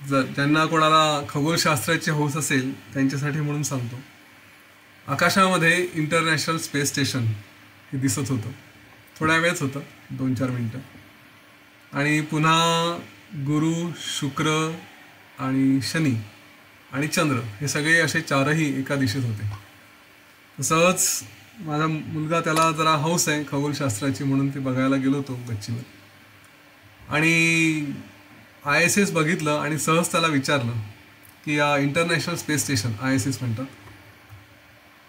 जर ज्यांना कोणाला खगोलशास्त्राची हौस असेल त्यांच्यासाठी म्हणून सांगतो. आकाशामध्ये इंटरनॅशनल स्पेस स्टेशन हे दिसत होतं. थोड्या वेळच होतं, 2-4 मिनटं. आणि पुन्हा गुरु, शुक्र आणि शनी आणि चंद्र हे सगळे असे चारही एका दिशेत होते. सहज माझा मुलगा, त्याला जरा हौस आहे खगोलशास्त्राची, म्हणून ते बघायला गेलो होतो गच्चीवर. आणि ISS बघितलं आणि सहज त्याला विचारलं की या इंटरनॅशनल स्पेस स्टेशन, ISS म्हणतात,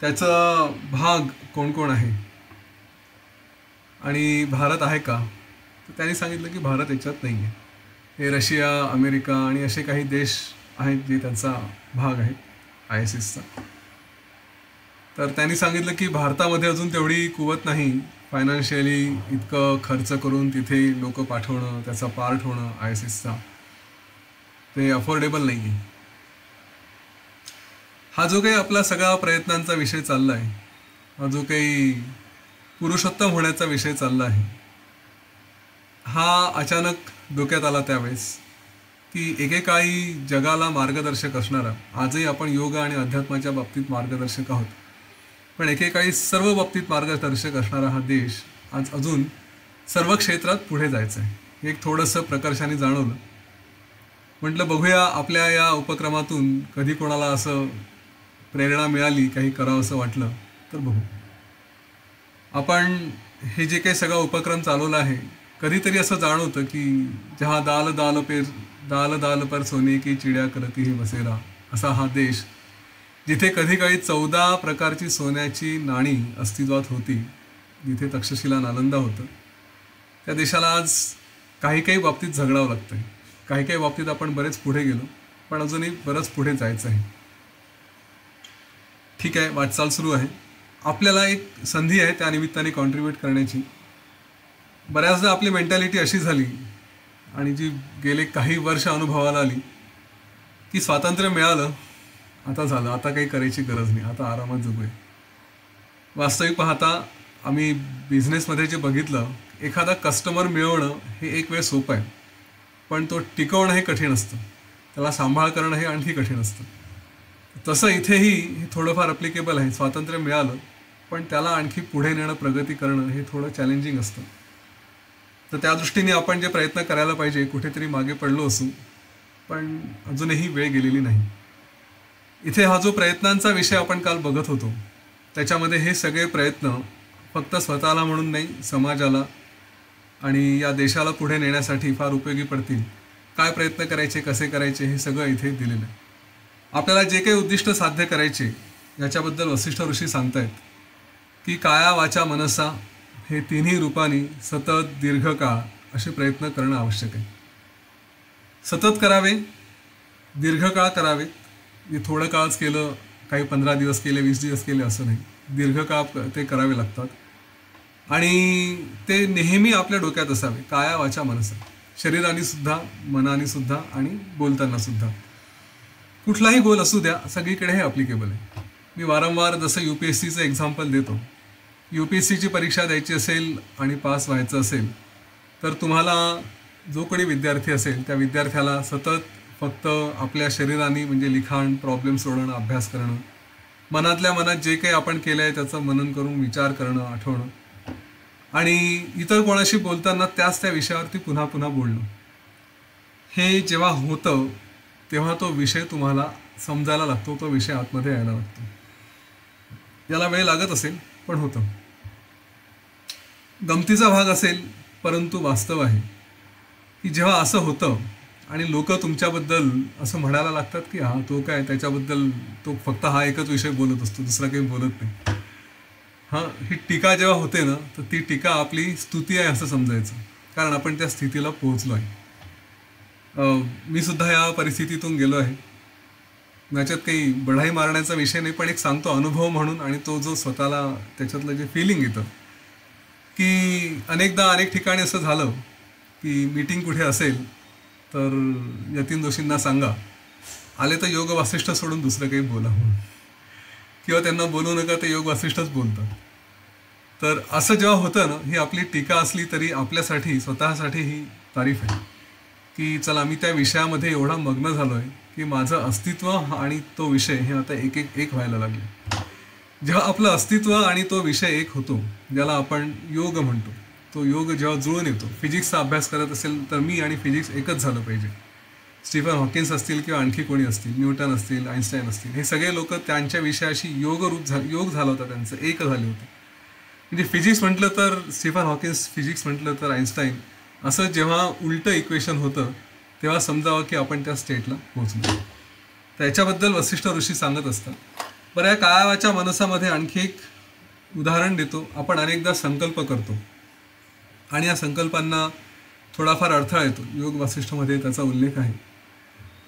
त्याचा भाग कोण कोण आहे आणि भारत आहे का? तर त्यांनी सांगितलं की भारत याच्यात नाही आहे. हे रशिया, अमेरिका आणि असे काही देश आहेत जे त्यांचा भाग आहे ISSचा. तर त्यांनी सांगितलं की भारतामध्ये अजून तेवढी कुवत नाही फायनान्शियली इतकं खर्च करून तिथे लोक पाठवणं, त्याचा पार्ट होणं ISSचा, ते अफोर्डेबल नाही आहे. हा जो काही आपला सगळा प्रयत्नांचा विषय चालला आहे, हा जो काही पुरुषोत्तम होण्याचा विषय चालला आहे, हा अचानक डोक्यात आला त्यावेळेस की एकेकाळी जगाला मार्गदर्शक असणारा, आजही आपण योग आणि अध्यात्माच्या बाबतीत मार्गदर्शक आहोत, पण एकेकाळी सर्व बाबतीत मार्गदर्शक असणारा हा देश आज अजून सर्व क्षेत्रात पुढे जायचं आहे. हे एक थोडंसं प्रकर्षाने जाणवलं. म्हटलं बघूया आपल्या या उपक्रमातून कधी कोणाला असं प्रेरणा मिळाली, काही करावं असं वाटलं तर बघू. आपण हे जे काही सगळा उपक्रम चालवला आहे, कधीतरी असं जाणवतं की जहा दाल दाल दाल पर सोने की चिड्या करती ही बसेरा, असा हा देश, जिथे कधी काही 14 प्रकारची सोन्याची नाणी अस्तित्वात होती, जिथे तक्षशिला नालंदा होतं, त्या देशाला आज काही काही बाबतीत झगडावं लागतं आहे. काही काही बाबतीत आपण बरेच पुढे गेलो, पण अजूनही बरंच पुढे जायचं आहे. ठीक आहे, वाटचाल सुरू आहे. आपल्याला एक संधी आहे त्या निमित्ताने कॉन्ट्रीब्यूट करण्याची. बऱ्याचदा आपली मेंटॅलिटी अशी झाली आणि जी गेले काही वर्ष अनुभवाला आली की स्वातंत्र्य मिळालं, आता झालं, आता काही करायची गरज नाही, आता आरामात जगूया. वास्तविक पाहता आम्ही बिझनेसमध्ये जे बघितलं, एखादा कस्टमर मिळवणं हे एक वेळ सोपं आहे, पण तो टिकवणं हे कठीण असतं, त्याला सांभाळ करणं हे आणखी कठीण असतं. तसं इथेही हे थोडंफार ॲप्लिकेबल आहे. स्वातंत्र्य मिळालं, पण त्याला आणखी पुढे नेणं, प्रगती करणं हे थोडं चॅलेंजिंग असतं. तर त्या दृष्टीने आपण जे प्रयत्न करायला पाहिजे, कुठेतरी मागे पडलो असू, पण अजूनही वेळ गेलेली नाही. इथे हा जो प्रयत्नांचा विषय आपण काल बघत होतो, त्याच्यामध्ये हे सगळे प्रयत्न फक्त स्वतःला म्हणून नाही, समाजाला आणि या देशाला पुढे नेण्यासाठी फार उपयोगी पडतील. काय प्रयत्न करायचे, कसे करायचे, हे सगळं इथे दिलेलं आहे. आपल्याला जे काही उद्दिष्ट साध्य करायचे, याच्याबद्दल वसिष्ठ ऋषी सांगतायत की काया वाचा मनसा हे तिन्ही रूपांनी सतत दीर्घकाळ असे प्रयत्न करणं आवश्यक आहे. सतत करावे, दीर्घकाळ करावे. हे थोडं काळच केलं, काही 15 दिवस केले, 20 दिवस केले असं नाही, दीर्घकाळ ते करावे लागतात. आणि ते नेहमी आपल्या डोक्यात असावे, काया वाचा मनसा, शरीराने सुद्धा, मनाने सुद्धा आणि बोलताना सुद्धा. कुठलाही गोल असू द्या, सगळीकडे हे ॲप्लिकेबल आहे. मी वारंवार जसं UPSCचं एक्झाम्पल देतो, UPSCची परीक्षा द्यायची असेल आणि पास व्हायचं असेल तर तुम्हाला जो कोणी विद्यार्थी असेल त्या विद्यार्थ्याला सतत फक्त आपल्या शरीराने, म्हणजे लिखाण, प्रॉब्लेम सोडवणं, अभ्यास करणं, मनातल्या मनात जे काही आपण केलं आहे त्याचं मनन करून विचार करणं, आठवणं, आणि इतर कोणाशी बोलताना त्याच त्या विषयावरती पुन्हा पुन्हा बोलणं, हे जेव्हा होतं तेव्हा तो विषय तुम्हाला समजायला लागतो, तो विषय आतमध्ये यायला लागतो. याला वेळ लागत असेल, पण होतं. गमतीचा भाग असेल, परंतु वास्तव आहे की जेव्हा असं होतं आणि लोक तुमच्याबद्दल असं म्हणायला लागतात की हा तो काय, त्याच्याबद्दल तो फक्त हा एकच विषय बोलत असतो, दुसरा काही बोलत नाही. हां, ही टीका जेव्हा होते ना, तर ती टीका आपली स्तुती आहे असं समजायचं, कारण आपण त्या स्थितीला पोहोचलो आहे. मी सुद्धा या परिस्थितीतून गेलो आहे. याच्यात काही बढाई मारण्याचा विषय नाही, पण एक सांगतो अनुभव म्हणून. आणि तो जो स्वतःला त्याच्यातलं जे फिलिंग येतं की अनेकदा अनेक ठिकाणी असं झालं की मीटिंग कुठे असेल तर यतीन दोषींना सांगा, आले तर योग वासिष्ठ सोडून दुसरं काही बोला म्हणून, किंवा त्यांना बोलू नका, ते योग वासिष्ठच बोलतात. तर असं जेव्हा होतं ना, ही आपली टीका असली तरी आपल्यासाठी, स्वतःसाठी ही तारीफ आहे की चला मी त्या विषयामध्ये एवढा मग्न झालो आहे की माझं अस्तित्व आणि तो विषय हे आता एक एक एक व्हायला लागले. जेव्हा आपलं अस्तित्व आणि तो विषय एक होतो, ज्याला आपण योग म्हणतो, तो योग जेव्हा जुळून येतो, फिजिक्सचा अभ्यास करत असेल तर मी आणि फिजिक्स एकच झालं पाहिजे. स्टीफन हॉकिन्स असतील किंवा आणखी कोणी असतील, न्यूटन असतील, आईन्स्टाईन असतील, हे सगळे लोक त्यांच्या विषयाशी योग झाला होता, त्यांचं एक झाले होते. म्हणजे फिजिक्स म्हटलं तर स्टीफन हॉकिन्स, फिजिक्स म्हटलं तर आईन्स्टाईन, असं जेव्हा उलटं इक्वेशन होतं तेव्हा समजावं की आपण त्या स्टेटला पोहोचलो. त्याच्याबद्दल वसिष्ठ ऋषी सांगत असतात. बरं, या काळाच्या मनसामध्ये आणखी एक उदाहरण देतो. आपण अनेकदा संकल्प करतो आणि या संकल्पांना थोडाफार अडथळा येतो. योग वसिष्ठमध्ये त्याचा उल्लेख आहे.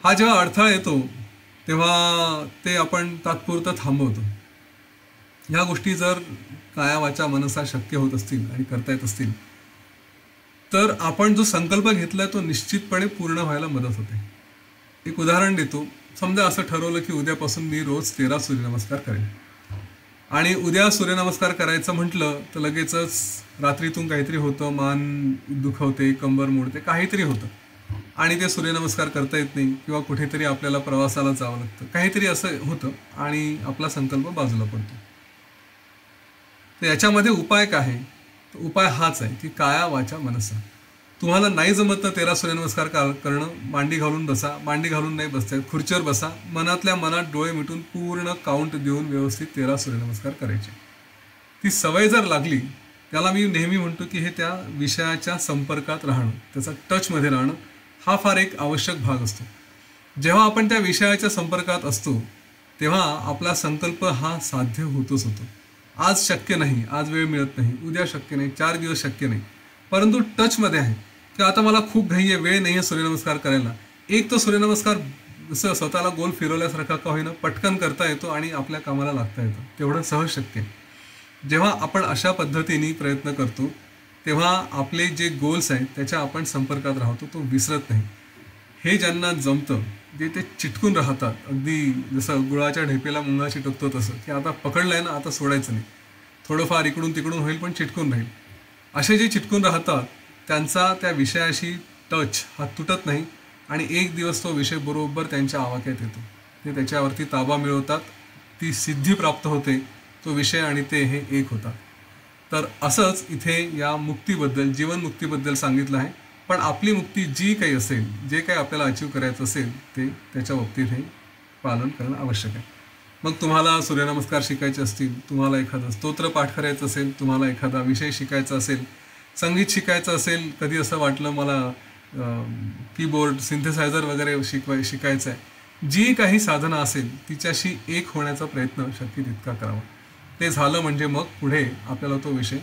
हा जेव्हा अडथळा येतो तेव्हा ते आपण तात्पुरतं थांबवतो. ह्या गोष्टी जर काया वाचा मनसा शक्य होत असतील आणि करता येत असतील तर आपण जो संकल्प घेतला तो निश्चितपणे पूर्ण व्हायला मदत होते. एक उदाहरण देतो. समजा असं ठरवलं की उद्यापासून मी रोज 13 सूर्यनमस्कार करेन आणि उद्या सूर्यनमस्कार करायचं म्हटलं तर लगेचच रात्रीतून काहीतरी होतं, मान दुखवते, कंबर मोडते, काहीतरी होतं आणि ते सूर्यनमस्कार करता येत नाही किंवा कुठेतरी आपल्याला प्रवासाला जावं लागतं, काहीतरी असं होतं आणि आपला संकल्प बाजूला पडतो. तर याच्यामध्ये उपाय काय आहे? तर उपाय हाच आहे की काया वाचा मनसा. तुम्हाला नाही जमत तर 13 सूर्यनमस्कार करणं, मांडी घालून बसा, मांडी घालून नाही बसता येत, खुर्चीवर बसा, मनातल्या मनात डोळे मिटून पूर्ण काउंट देऊन व्यवस्थित 13 सूर्यनमस्कार करायचे. ती सवय जर लागली, त्याला मी नेहमी म्हणतो की हे त्या विषयाच्या संपर्कात राहणं, त्याचा टचमध्ये राहणं हा फार एक आवश्यक भाग असतो. जेव्हा आपण त्या विषयाच्या संपर्कात असतो तेव्हा आपला संकल्प हा साध्य होतोच होतो. आज शक्य नाही, आज वेळ मिळत नाही, उद्या शक्य नाही, 4 दिवस शक्य नाही, परंतु टचमध्ये आहे की आता मला खूप घाई आहे, वेळ नाही आहे सूर्यनमस्कार करायला. एक तो सूर्यनमस्कार जसं स्वतःला गोल फिरवल्यासारखा का होईना पटकन करता येतो आणि आपल्या कामाला लागता येतं. तेवढं सहज शक्य आहे. जेव्हा आपण अशा पद्धतीने प्रयत्न करतो तेव्हा आपले जे गोल्स आहेत त्याच्या आपण संपर्कात राहतो, तो विसरत नाही. हे ज्यांना जमतं, जे ते चिटकून राहतात, अगदी जसं गुळाच्या ढेपेला मुंगा चिटकतो तसं, की आता पकडलं आहे ना, आता सोडायचं नाही, थोडंफार इकडून तिकडून होईल पण चिटकून राहील, असे जे चिटकून राहतात त्यांचा त्या विषयाशी टच हा तुटत नाही आणि एक दिवस तो विषय बरोबर त्यांच्या आवाक्यात येतो. ते त्याच्यावरती ताबा मिळवतात, ती सिद्धी प्राप्त होते, तो विषय आणि ते हे एक होतात. तर असंच इथे या मुक्तीबद्दल, जीवनमुक्तीबद्दल सांगितलं आहे. पण आपली मुक्ती जी काही असेल, जे काही आपल्याला अचीव करायचं असेल ते त्याच्या बाबतीत हे पालन करणं आवश्यक आहे. मग तुम्हाला सूर्यनमस्कार शिकायचे असतील, तुम्हाला एखादं स्तोत्र पाठ करायचं असेल, तुम्हाला एखादा विषय शिकायचा असेल, संगीत शिकायचं असेल, कधी असं वाटलं मला कीबोर्ड, सिंथेसायझर वगैरे शिकायचं आहे, जी काही साधना असेल तिच्याशी एक होण्याचा प्रयत्न शक्य तितका करावा. ते झालं म्हणजे मग पुढे आपल्याला तो विषय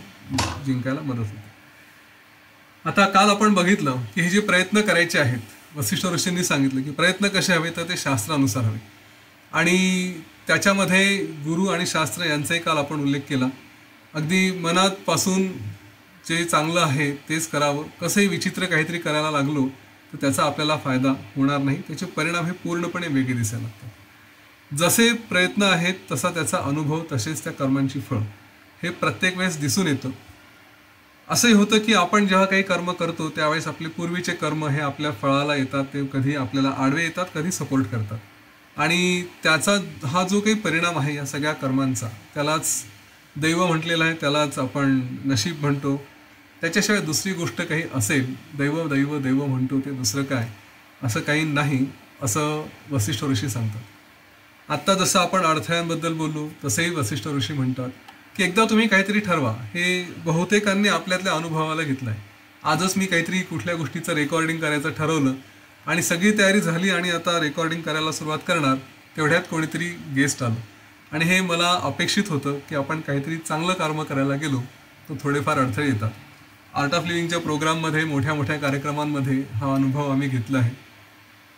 जिंकायला मदत होते. आता काल आपण बघितलं की हे जे प्रयत्न करायचे आहेत, वसिष्ठ ऋषींनी सांगितलं की प्रयत्न कसे हवे तर ते शास्त्रानुसार हवे आणि त्याच्यामध्ये गुरु आणि शास्त्र यांचाही काल आपण उल्लेख केला. अगदी मनापासून जे चांगलं आहे तेच करावं. कसंही विचित्र काहीतरी करायला लागलो तर त्याचा आपल्याला फायदा होणार नाही, त्याचे परिणाम हे पूर्णपणे वेगळे दिसायला लागतात. जसे प्रयत्न आहेत तसा त्याचा अनुभव, तसेच त्या कर्मांची फळ हे प्रत्येक वेळेस दिसून येतं. असंही होतं की आपण जेव्हा काही कर्म करतो त्यावेळेस आपले पूर्वीचे कर्म हे आपल्या फळाला येतात, ते कधी आपल्याला आडवे येतात, कधी सपोर्ट करतात आणि त्याचा हा जो काही परिणाम आहे या सगळ्या कर्मांचा, त्यालाच दैव म्हटलेलं आहे, त्यालाच आपण नशीब म्हणतो. त्याच्याशिवाय दुसरी गोष्ट काही असेल, दैव दैव दैव म्हणतो, ते दुसरं काय असं काही नाही, असं वसिष्ठ ऋषी सांगतात. आत्ता जसं आपण अडथळ्यांबद्दल बोललो तसेही वसिष्ठ ऋषी म्हणतात की एकदा तुम्ही काहीतरी ठरवा. हे बहुतेकांनी आपल्यातल्या अनुभवाला घेतलं आहे. आजच मी काहीतरी कुठल्या गोष्टीचं रेकॉर्डिंग करायचं ठरवलं आणि सगळी तयारी झाली आणि आता रेकॉर्डिंग करायला सुरुवात करणार, तेवढ्यात कोणीतरी गेस्ट आलं आणि हे मला अपेक्षित होतं की आपण काहीतरी चांगलं कर्म करायला गेलो तर थोडेफार अडथळे येतात. आर्ट ऑफ लिव्हिंगच्या प्रोग्राममध्ये, मोठ्या मोठ्या कार्यक्रमांमध्ये हा अनुभव आम्ही घेतला आहे.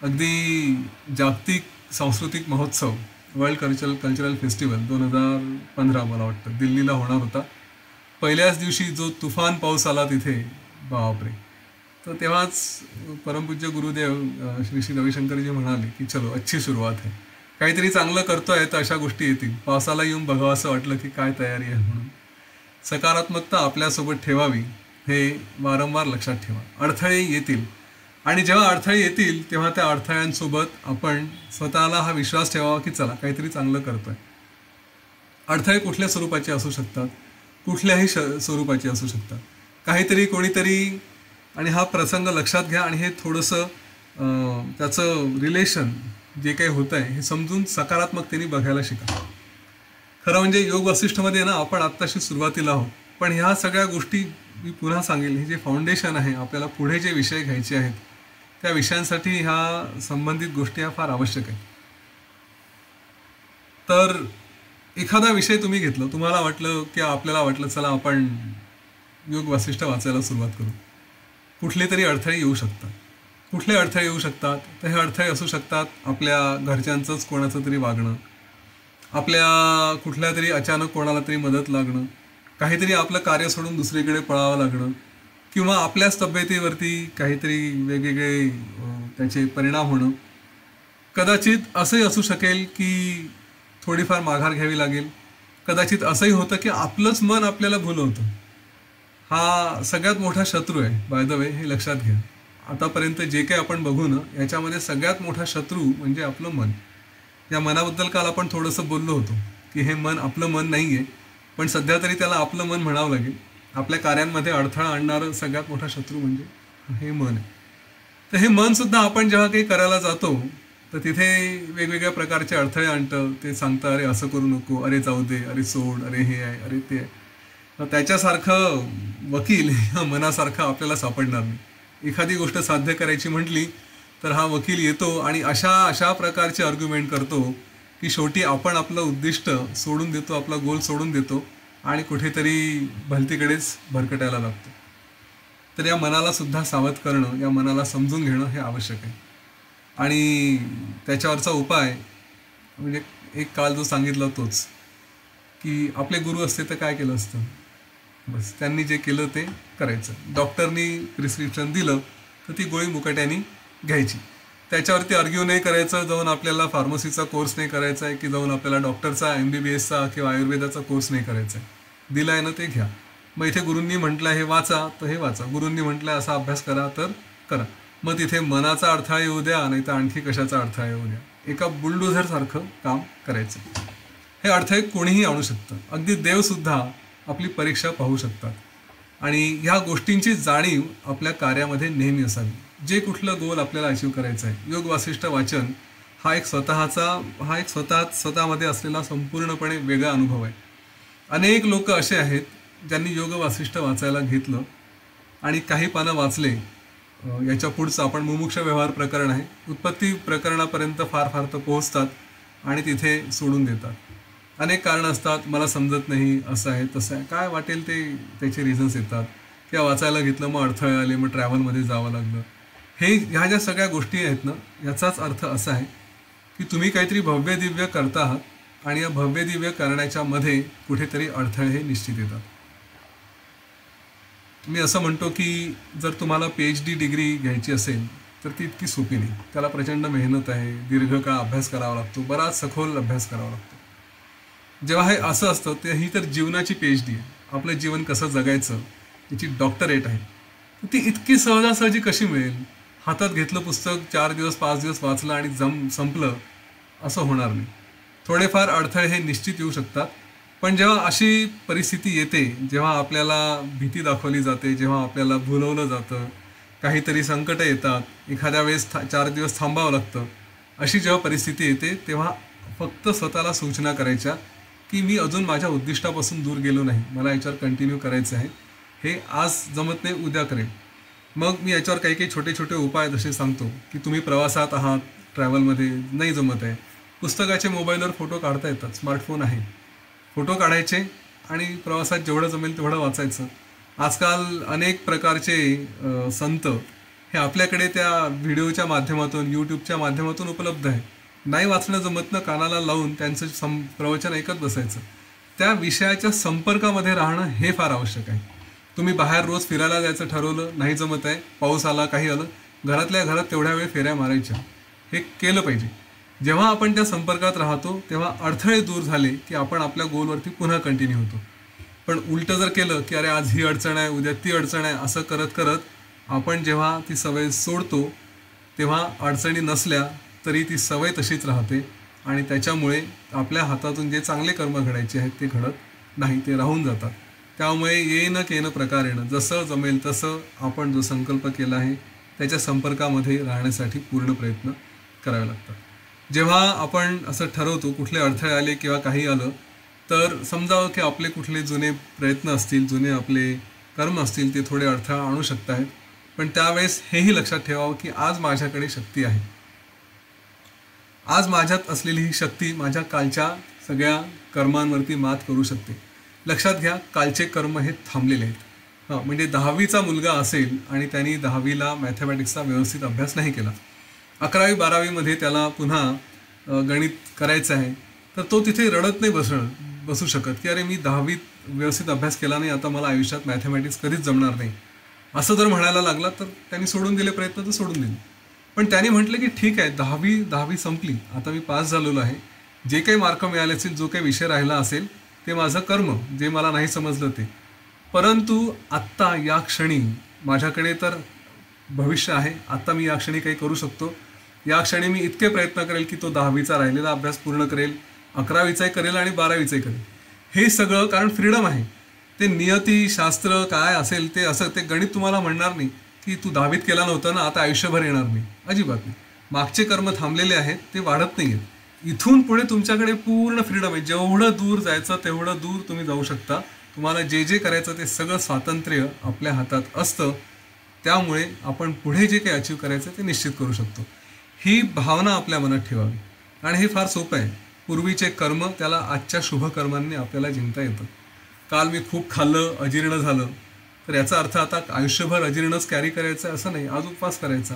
अगदी जागतिक सांस्कृतिक महोत्सव, वर्ल्ड कल्चरल फेस्टिवल 2015 मला वाटतं दिल्लीला होणार होता. पहिल्याच दिवशी जो तुफान पाऊस आला तिथे, बापरे. तर तेव्हाच परमपूज्य गुरुदेव श्री श्री रविशंकरजी म्हणाले की चलो अच्छी सुरुवात आहे, काहीतरी चांगलं करतोय तर अशा गोष्टी येतील. पावसाला येऊन बघावं असं वाटलं की काय तयारी आहे म्हणून. सकारात्मकता आपल्यासोबत ठेवावी हे वारंवार लक्षात ठेवा. अडथळे येतील आणि जेव्हा अडथळे येतील तेव्हा त्या अडथळ्यांसोबत आपण स्वतःला हा विश्वास ठेवावा की चला काहीतरी चांगलं करतोय. अडथळे कुठल्या स्वरूपाचे असू शकतात, कुठल्याही स्वरूपाचे असू शकतात. काहीतरी कोणीतरी, आणि हा प्रसंग लक्षात घ्या आणि हे थोडंसं त्याचं रिलेशन जे काही होतं आहे हे समजून सकारात्मकतेने बघायला शिका. खरं म्हणजे योग वसिष्ठमध्ये ना आपण आत्ताशी सुरुवातीला आहोत, पण ह्या सगळ्या गोष्टी मी पुन्हा सांगेल, हे जे फाउंडेशन आहे, आपल्याला पुढे जे विषय घ्यायचे आहेत त्या विषयांसाठी ह्या संबंधित गोष्टी ह्या फार आवश्यक आहेत. तर एखादा विषय तुम्ही घेतलं, तुम्हाला वाटलं की आपल्याला वाटलं चला आपण योग वासिष्ठ वाचायला सुरुवात करू. कुठले तरी अडथळे येऊ शकतात. कुठले अडथळे येऊ शकतात? तर हे अडथळे असू शकतात आपल्या घरच्यांचंच कोणाचं तरी वागणं, आपल्या कुठल्या तरी अचानक कोणाला तरी मदत लागणं, काहीतरी आपलं कार्य सोडून दुसरीकडे पळावं लागणं, किंवा आपल्याच तब्येतीवरती काहीतरी वेगवेगळे त्याचे परिणाम होणं. कदाचित असंही असू शकेल की थोडीफार माघार घ्यावी लागेल. कदाचित असंही होतं की आपलंच मन आपल्याला भुलवतं. हा सगळ्यात मोठा शत्रू आहे बाय द वे, हे लक्षात घ्या. आतापर्यंत जे काही आपण बघू ना, याच्यामध्ये सगळ्यात मोठा शत्रू म्हणजे आपलं मन. या मनाबद्दल काल आपण थोडंसं बोललो होतो की हे मन आपलं मन नाही आहे, पण सध्या तरी त्याला आपलं मन म्हणावं लागेल. आपल्या कार्यांमध्ये अडथळा आणणारं सगळ्यात मोठा शत्रू म्हणजे हे मन आहे. तर हे मनसुद्धा आपण जेव्हा काही करायला जातो तर तिथे वेगवेगळ्या प्रकारचे अडथळे आणतं. ते सांगतं अरे असं करू नको, अरे जाऊ दे, अरे सोड, अरे हे आहे, अरे ते आहे. तर त्याच्यासारखं वकील या मनासारखं आपल्याला सापडणार नाही. एखादी गोष्ट साध्य करायची म्हटली तर हा वकील येतो आणि अशा प्रकारचे आर्ग्युमेंट करतो की शेवटी आपण आपलं उद्दिष्ट सोडून देतो, आपला गोल सोडून देतो आणि कुठेतरी भलतीकडेच भरकटायला लागतो. तर या मनाला सुद्धा सावध करणं, या मनाला समजून घेणं हे आवश्यक आहे. आणि त्याच्यावरचा उपाय म्हणजे एक काल जो सांगितला तोच, की आपले गुरु असते तर काय केलं असतं, बस त्यांनी जे केलं ते करायचं. डॉक्टरनी प्रिस्क्रिप्शन दिलं तर ती गोळी मुकाट्याने घ्यायची. त्याच्यावरती आर्ग्यू नाही करायचं, जाऊन आपल्याला फार्मसीचा कोर्स नाही करायचा आहे, की जाऊन आपल्याला डॉक्टरचा MBBSचा किंवा आयुर्वेदाचा कोर्स नाही करायचा आहे. दिलं आहे ना ते घ्या. मग इथे गुरूंनी म्हटलं हे वाचा तर हे वाचा, गुरूंनी म्हटलं असा अभ्यास करा तर करा. मग तिथे मनाचा अडथळा येऊ द्या, नाही तर आणखी कशाचा अडथळा येऊ द्या. एका बुलडोझरसारखं काम करायचं. हे अडथळे कोणीही आणू शकतं. अगदी देवसुद्धा आपली परीक्षा पाहू शकतात. आणि ह्या गोष्टींची जाणीव आपल्या कार्यामध्ये नेहमी असावी. जे कुठलं गोल आपल्याला अचीव करायचं आहे. योग वासिष्ठ वाचन हा एक स्वतःमध्ये असलेला संपूर्णपणे वेगळा अनुभव आहे. अनेक लोक असे आहेत ज्यांनी योग वासिष्ठ वाचायला घेतलं आणि काही पानं वाचले. याच्या पुढचं आपण मुमुक्ष व्यवहार प्रकरण आहे, उत्पत्ती प्रकरणापर्यंत फार तर पोहोचतात आणि तिथे सोडून देतात. अनेक कारणं असतात, मला समजत नाही, असं आहे तसं आहे, काय वाटेल ते त्याचे रिझन्स येतात. किंवा वाचायला घेतलं मग अडथळे आले, मग ट्रॅव्हलमध्ये जावं लागलं. ह्या ज्या सगळ्या गोष्टी आहेत ना, याचाच अर्थ असा आहे की तुम्ही काहीतरी भव्य दिव्य करता आहात आणि या भव्य दिव्य करण्याच्या मध्ये कुठेतरी अडथळे हे निश्चित येतात. मी असं म्हणतो की जर तुम्हाला PhD डिग्री घ्यायची असेल तर ती इतकी सोपी नाही. त्याला प्रचंड मेहनत आहे, दीर्घकाळ अभ्यास करावा लागतो, बराच सखोल अभ्यास करावा लागतो. जेव्हा हे असं असतं ते ही तर जीवनाची PhD आहे. आपलं जीवन कसं जगायचं याची डॉक्टरेट आहे. ती इतकी सहजासहजी कशी मिळेल? हातात घेतलं पुस्तक, 4 दिवस 5 दिवस वाचलं आणि संपलं असं होणार नाही. थोडेफार अडथळे हे निश्चित येऊ शकतात. पण जेव्हा अशी परिस्थिती येते, जेव्हा आपल्याला भीती दाखवली जाते, जेव्हा आपल्याला भुलवलं जातं, काहीतरी संकटं येतात, एखाद्या वेळेस 4 दिवस थांबावं लागतं, अशी जेव्हा परिस्थिती येते तेव्हा फक्त स्वतःला सूचना करायच्या की मी अजून माझ्या उद्दिष्टापासून दूर गेलो नाही, मला याच्यावर कंटिन्यू करायचं आहे. हे आज जमत नाही, उद्या करेन. मग मी याच्यावर काही छोटे छोटे उपाय जसे सांगतो की तुम्ही प्रवासात आहात, ट्रॅव्हलमध्ये नाही जमत आहे, पुस्तकाचे मोबाईलवर फोटो काढता येतात, स्मार्टफोन आहे, फोटो काढायचे आणि प्रवासात जेवढं जमेल तेवढं वाचायचं. आजकाल अनेक प्रकारचे संत हे आपल्याकडे त्या व्हिडिओच्या माध्यमातून, यूट्यूबच्या माध्यमातून उपलब्ध आहे. नाही वाचणं जमत ना, कानाला लावून त्यांचं प्रवचन ऐकत बसायचं. त्या विषयाच्या संपर्कामध्ये राहणं हे फार आवश्यक आहे. तुम्ही बाहेर रोज फिरायला जायचं ठरवलं, नाही जमत आहे, पाऊस आला, काही आलं, घरातल्या घरात तेवढ्या वेळ फेऱ्या मारायच्या, हे केलं पाहिजे. जेव्हा आपण त्या संपर्कात राहतो तेव्हा अडथळे दूर झाले की आपण आपल्या गोलवरती पुन्हा कंटिन्यू होतो. पण उलटं जर केलं की अरे आज ही अडचण आहे, उद्या ती अडचण आहे, असं करत करत आपण जेव्हा ती सवय सोडतो तेव्हा अडचणी नसल्या तरी ती सवय तशीच राहते आणि त्याच्यामुळे आपल्या हातातून जे चांगले कर्म घडायचे आहेत ते घडत नाही, ते राहून जातात. त्यामुळे येणं केनं प्रकारेण जसं जमेल तसं आपण जो संकल्प केला आहे त्याच्या संपर्कामध्ये राहण्यासाठी पूर्ण प्रयत्न करावे लागतात. जेव्हा आपण असं ठरवतो कुठले अडथळे आले किंवा काही आलं तर समजावं की आपले कुठले जुने प्रयत्न असतील, जुने आपले कर्म असतील, ते थोडे अडथळा आणू शकत आहेत. पण त्यावेळेस हेही लक्षात ठेवावं की आज माझ्याकडे शक्ती आहे. आज माझ्यात असलेली ही शक्ती माझ्या कालच्या सगळ्या कर्मांवरती मात करू शकते. लक्षात घ्या, कालचे कर्म हे थांबलेले आहेत. म्हणजे 10वीचा मुलगा असेल आणि त्यांनी 10वीला मॅथमॅटिक्सचा व्यवस्थित अभ्यास नाही केला, 11वी 12वीमध्ये त्याला पुन्हा गणित करायचं आहे, तर तो तिथे रडत नाही बसू शकत की अरे मी 10वीत व्यवस्थित अभ्यास केला नाही, आता मला आयुष्यात मॅथमॅटिक्स कधीच जमणार नाही. असं जर म्हणायला लागला तर त्यांनी सोडून दिले प्रयत्न, तर सोडून दिले. पण त्यांनी म्हटलं की ठीक आहे, 10वी संपली, आता मी पास झालेलो आहे, जे काही मार्क मिळाले असतील, जो काही विषय राहिला असेल ते माझं कर्म, जे मला नाही समजलं ते. परंतु आत्ता या क्षणी माझ्याकडे तर भविष्य आहे, आत्ता मी या क्षणी काही करू शकतो. या क्षणी मी इतके प्रयत्न करेल की तो 10वीचा राहिलेला अभ्यास पूर्ण करेल, 11वीचाही करेल आणि 12वीचाही करेल. हे सगळं कारण फ्रीडम आहे. ते नियती शास्त्र काय असेल ते असं, ते गणित तुम्हाला म्हणणार नाही की तू 10वीत केला नव्हता ना आता आयुष्यभर येणार नाही, अजिबात नाही. मागचे कर्म थांबलेले आहेत, ते वाढत नाही आहेत. इथून पुढे तुमच्याकडे पूर्ण फ्रीडम आहे. जेवढं दूर जायचं तेवढं दूर तुम्ही जाऊ शकता. तुम्हाला जे जे करायचं ते सगळं स्वातंत्र्य आपल्या हातात असतं. त्यामुळे आपण पुढे जे काही अचीव करायचं ते निश्चित करू शकतो. ही भावना आपल्या मनात ठेवावी. आणि हे फार सोपं आहे. पूर्वीचे कर्म त्याला आजच्या शुभकर्मांनी आपल्याला जिंकता येतं. काल मी खूप खाल्लं, अजीर्ण झालं, तर याचा अर्थ आता आयुष्यभर अजीर्णच कॅरी करायचं असं नाही, आज उपवास करायचा,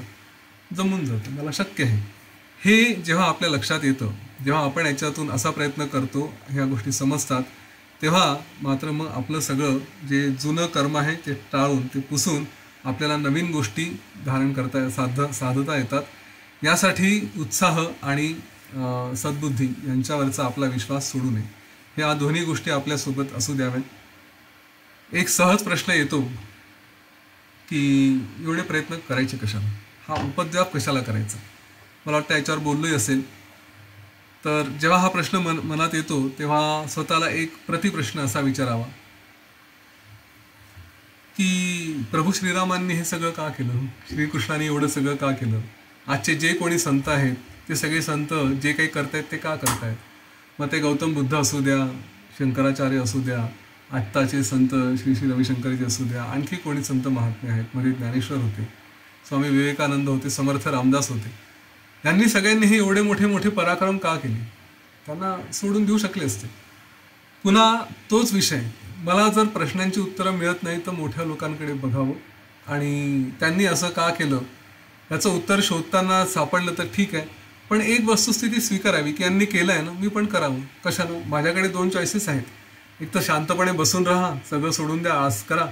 जमून जातं, मला शक्य आहे. हे जेव्हा आपल्या लक्षात येतं, जेव्हा आपण याच्यातून असा प्रयत्न करतो, ह्या गोष्टी समजतात, तेव्हा मात्र मग आपलं सगळं जे जुनं कर्म आहे ते टाळून, ते पुसून आपल्याला नवीन गोष्टी धारण साधता येतात. यासाठी उत्साह आणि सद्बुद्धी यांच्यावरचा आपला विश्वास सोडू नये. ह्या दोन्ही गोष्टी आपल्यासोबत असू द्याव्यात. एक सहज प्रश्न येतो की एवढे प्रयत्न करायचे कशाला, हा उपद्व्याप कशाला करायचा. मला वाटतं याच्यावर बोललोही असेल. तर जेव्हा हा प्रश्न मनात येतो तेव्हा स्वतःला एक प्रतिप्रश्न असा विचारावा की प्रभू श्रीरामांनी हे सगळं का केलं, श्रीकृष्णाने एवढं सगळं का केलं, आजचे जे कोणी संत आहेत ते सगळे संत जे काही करतायत ते का करतायत. मग ते गौतम बुद्ध असू द्या, शंकराचार्य असू द्या, आत्ताचे संत श्री श्री रविशंकरजी असू द्या, आणखी कोणी संत महात्मे आहेत, मध्ये ज्ञानेश्वर होते, स्वामी विवेकानंद होते, समर्थ रामदास होते. यांनी सगळ्यांनी हे एवढे मोठे मोठे पराक्रम का केले, त्यांना सोडून देऊ शकले असते. पुन्हा तोच विषय, मला जर प्रश्नांची उत्तरं मिळत नाही तर मोठ्या लोकांकडे बघावं आणि त्यांनी असं का केलं याचं उत्तर शोधताना सापडलं तर ठीक आहे. पण एक वस्तुस्थिती स्वीकारावी की यांनी केलं आहे ना, मी पण करावं. कशानं, माझ्याकडे 2 चॉईसेस आहेत. एक तर शांतपणे बसून राहा, सगळं सोडून द्या, आस करा,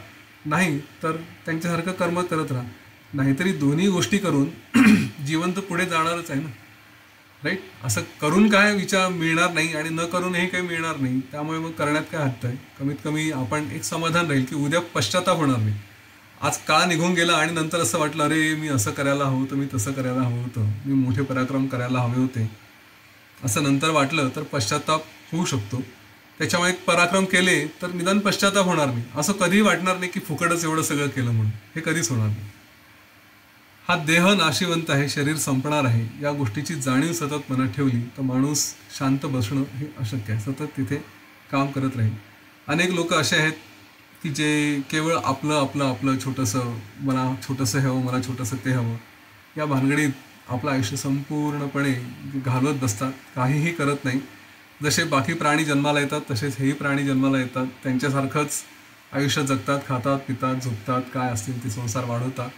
नाही तर त्यांच्यासारखं कर्म करत राहा. नाहीतरी दोन्ही गोष्टी करून जीवन तर पुढे जाणारच आहे ना, राईट. असं करून काय विचार मिळणार नाही आणि न करूनही काही मिळणार नाही. त्यामुळे मग करण्यात काय हरकत आहे. कमीत कमी आपण एक समाधान राहील की उद्या पश्चाताप होणार नाही. आज काळ निघून गेला आणि नंतर असं वाटलं अरे मी असं करायला हवं होतं, मी तसं करायला हवं होतं, मी मोठे पराक्रम करायला हवे होते, असं नंतर वाटलं तर पश्चाताप होऊ शकतो. त्याच्यामुळे एक पराक्रम केले तर निदान पश्चाताप होणार नाही. असं कधीही वाटणार नाही की फुकटच एवढं सगळं केलं म्हणून, हे कधीच होणार नाही. हा देह नाशिवंत आहे, शरीर संपणार आहे, या गोष्टीची जाणीव सतत मनात ठेवली तर माणूस शांत बसणं हे अशक्य आहे. सतत तिथे काम करत राहील. अनेक लोक असे आहेत की जे केवळ आपलं आपलं आपलं छोटंसं, मला छोटंसं हवं, मला छोटंसं ते हवं, या भानगडीत आपलं आयुष्य संपूर्णपणे घालवत बसतात, काहीही करत नाही. जसे बाकी प्राणी जन्माला येतात तसेच हेही प्राणी जन्माला येतात, त्यांच्यासारखंच आयुष्य जगतात, खातात पितात झोपतात, काय असतील ते संसार वाढवतात,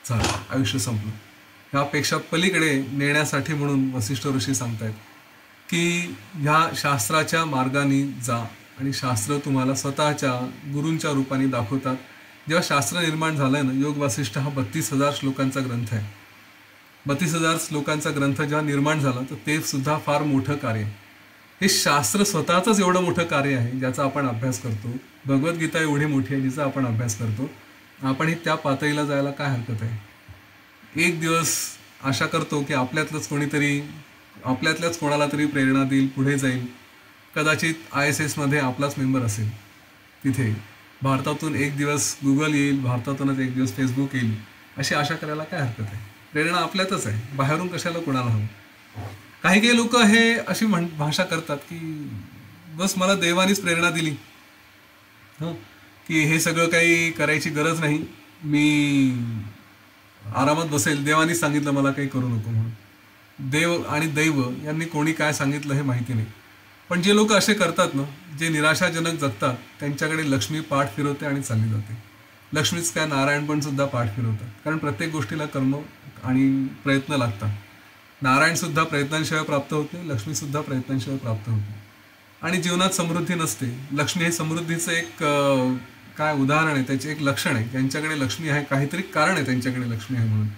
झालं, आयुष्य संपलं. ह्यापेक्षा पलीकडे नेण्यासाठी म्हणून वसिष्ठ ऋषी सांगतायत की ह्या शास्त्राच्या मार्गाने जा आणि शास्त्र तुम्हाला स्वतःच्या गुरूंच्या रूपाने दाखवतात. जेव्हा शास्त्र निर्माण झालं आहे ना, योग वासिष्ठ हा 32,000 श्लोकांचा ग्रंथ आहे. 32,000 श्लोकांचा ग्रंथ जेव्हा निर्माण झाला तर ते सुद्धा फार मोठं कार्य आहे. हे शास्त्र स्वतःचंच एवढं मोठं कार्य आहे ज्याचा आपण अभ्यास करतो. भगवद्गीता एवढी मोठी आहे जिचा आपण अभ्यास करतो आपणही त्या पातळीला जायला काय हरकत आहे. एक दिवस आशा करतो की आपल्यातलंच कोणीतरी, आपल्यातल्याच कोणाला तरी प्रेरणा देईल, पुढे जाईल. कदाचित ISS मध्ये आपलाच मेंबर असेल तिथे. भारतातून एक दिवस गुगल येईल, भारतातूनच एक दिवस फेसबुक येईल, अशी आशा करायला काय हरकत आहे. प्रेरणा आपल्यातच आहे, बाहेरून कशाला कोणाला हवं. काही काही लोक हे अशी भाषा करतात की बस मला देवानीच प्रेरणा दिली, हं, की हे सगळं काही करायची गरज नाही, मी आरामात बसेल, देवानीच सांगितलं मला काही करू नको म्हणून. देव आणि दैव यांनी कोणी काय सांगितलं हे माहिती नाही. पण जे लोक असे करतात ना, जे निराशाजनक जगतात, त्यांच्याकडे लक्ष्मी पाठ फिरवते आणि चालली जाते. लक्ष्मीच काय, नारायण पण सुद्धा पाठ फिरवतात, कारण प्रत्येक गोष्टीला कर्म आणि प्रयत्न लागतात. नारायण सुद्धा प्रयत्नांशिवाय प्राप्त होत नाही, लक्ष्मी सुद्धा प्रयत्नांशिवाय प्राप्त होत नाही. आणि जीवनात समृद्धी नसते. लक्ष्मी हे समृद्धीचं एक काय उदाहरण आहे, त्याचे एक लक्षण आहे. त्यांच्याकडे लक्ष्मी आहे, काहीतरी कारण आहे त्यांच्याकडे लक्ष्मी आहे म्हणून.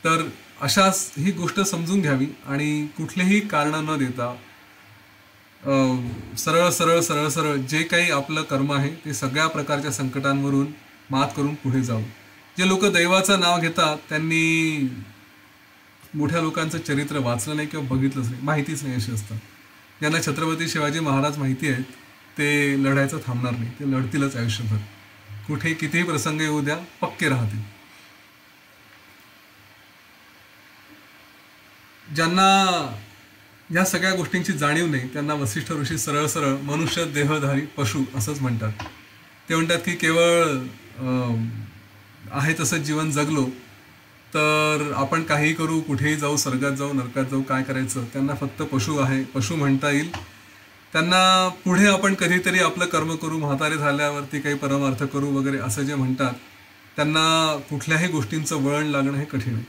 तर अशाच ही गोष्ट समजून घ्यावी आणि कुठलेही कारण न देता सरळ सरळ सरळ सरळ जे काही आपलं कर्म आहे ते सगळ्या प्रकारच्या संकटांवरून मात करून पुढे जाऊ. जे लोक दैवाचं नाव घेतात त्यांनी मोठ्या लोकांचं चरित्र वाचलं नाही किंवा बघितलंच नाही, माहितीच नाही अशी असतात. ज्यांना छत्रपती शिवाजी महाराज माहिती आहेत ते लढायचं थांबणार नाही, ते लढतीलच आयुष्यभर. कुठे कितीही प्रसंग येऊ द्या, पक्के राहतील. ज्यांना या सगळ्या गोष्टींची जाणीव नाही त्यांना वसिष्ठ ऋषी सरळ सरळ मनुष्य देहधारी पशु असंच म्हणतात. ते म्हणतात की केवळ आहे तसं जीवन जगलो तर आपण काहीही करू, कुठेही जाऊ, स्वर्गात जाऊ, नरकात जाऊ, काय करायचं. त्यांना फक्त पशु आहे, पशु म्हणता येईल. त्यांना पुढे आपण कधीतरी आपलं कर्म करू, म्हातारे झाल्यावरती काही परमार्थ करू वगैरे असं जे म्हणतात, त्यांना कुठल्याही गोष्टींचं वळण लागणं हे कठीण आहे.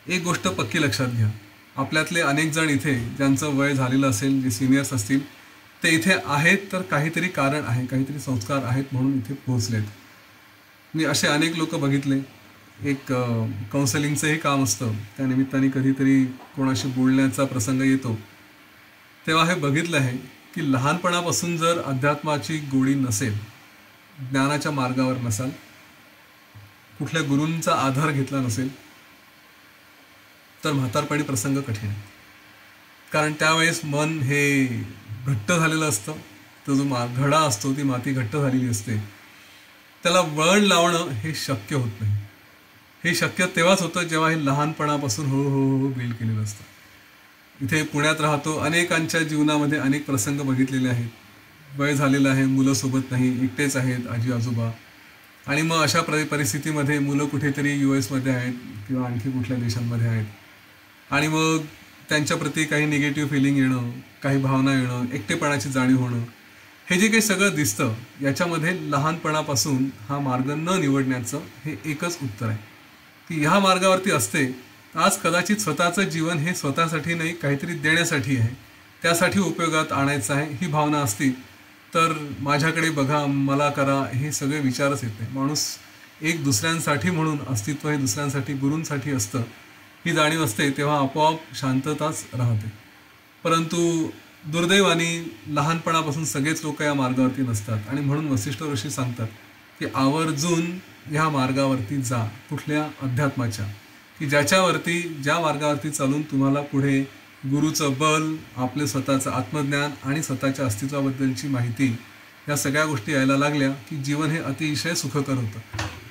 एक गोष्ट पक्की लक्षात घ्या, आपल्यातले अनेक जण इथे ज्यांचं वय झालेलं असेल, जे सिनियर्स असतील, ते इथे आहेत तर काहीतरी कारण आहे, काहीतरी संस्कार आहेत म्हणून इथे पोहोचलेत. मी असे अनेक लोक बघितले. एक काउन्सिलिंगचंही काम असतं, त्या निमित्ताने कधीतरी कोणाशी बोलण्याचा प्रसंग येतो, तेव्हा हे बघितलं आहे की लहानपणापासून जर अध्यात्माची गोडी नसेल, ज्ञानाच्या मार्गावर नसाल, कुठल्या गुरूंचा आधार घेतला नसेल, तर म्हातारपणी प्रसंग कठीण आहे. कारण त्यावेळेस मन हे घट्ट झालेलं असतं, तो जो घडा असतो, ती माती घट्ट झालेली असते, त्याला वळण लावणं हे शक्य होत नाही. हे शक्य तेव्हाच होतं जेव्हा हे लहानपणापासून हळूहळू बिल्ड केलेलं असतं. इथे पुण्यात राहतो, अनेकांच्या जीवनामध्ये अनेक प्रसंग बघितलेले आहेत. वय झालेलं आहे, मुलं सोबत नाही, एकटेच आहेत आजी आजोबा, आणि मग अशा परिस्थितीमध्ये मुलं कुठेतरी US मध्ये आहेत किंवा आणखी कुठल्या देशांमध्ये आहेत, आणि मग त्यांच्याप्रती काही निगेटिव्ह फिलिंग येणं, काही भावना येणं, एकटेपणाची जाणीव होणं, हे जे काही सगळं दिसतं, याच्यामध्ये लहानपणापासून हा मार्ग न निवडण्याचं हे एकच उत्तर आहे की ह्या मार्गावरती असते आज कदाचित स्वतःचं जीवन हे स्वतःसाठी नाही, काहीतरी देण्यासाठी आहे, त्यासाठी उपयोगात आणायचं आहे, ही भावना असती तर माझ्याकडे बघा, मला करा, हे सगळे विचारच येत नाही. माणूस एक दुसऱ्यांसाठी म्हणून, अस्तित्व हे दुसऱ्यांसाठी, गुरूंसाठी असतं, ही जाणीव असते, तेव्हा आपोआप शांतताच राहते. परंतु दुर्दैवाने लहानपणापासून सगळेच लोक या मार्गावरती नसतात, आणि म्हणून वसिष्ठ ऋषी सांगतात की आवर्जून ह्या मार्गावरती जा, कुठल्या अध्यात्माच्या, की ज्याच्यावरती, ज्या मार्गावरती चालून तुम्हाला पुढे गुरुचं बल, आपले स्वतःचं आत्मज्ञान आणि स्वतःच्या अस्तित्वाबद्दलची माहिती, या सगळ्या गोष्टी यायला लागल्या की जीवन हे अतिशय सुखकर होतं.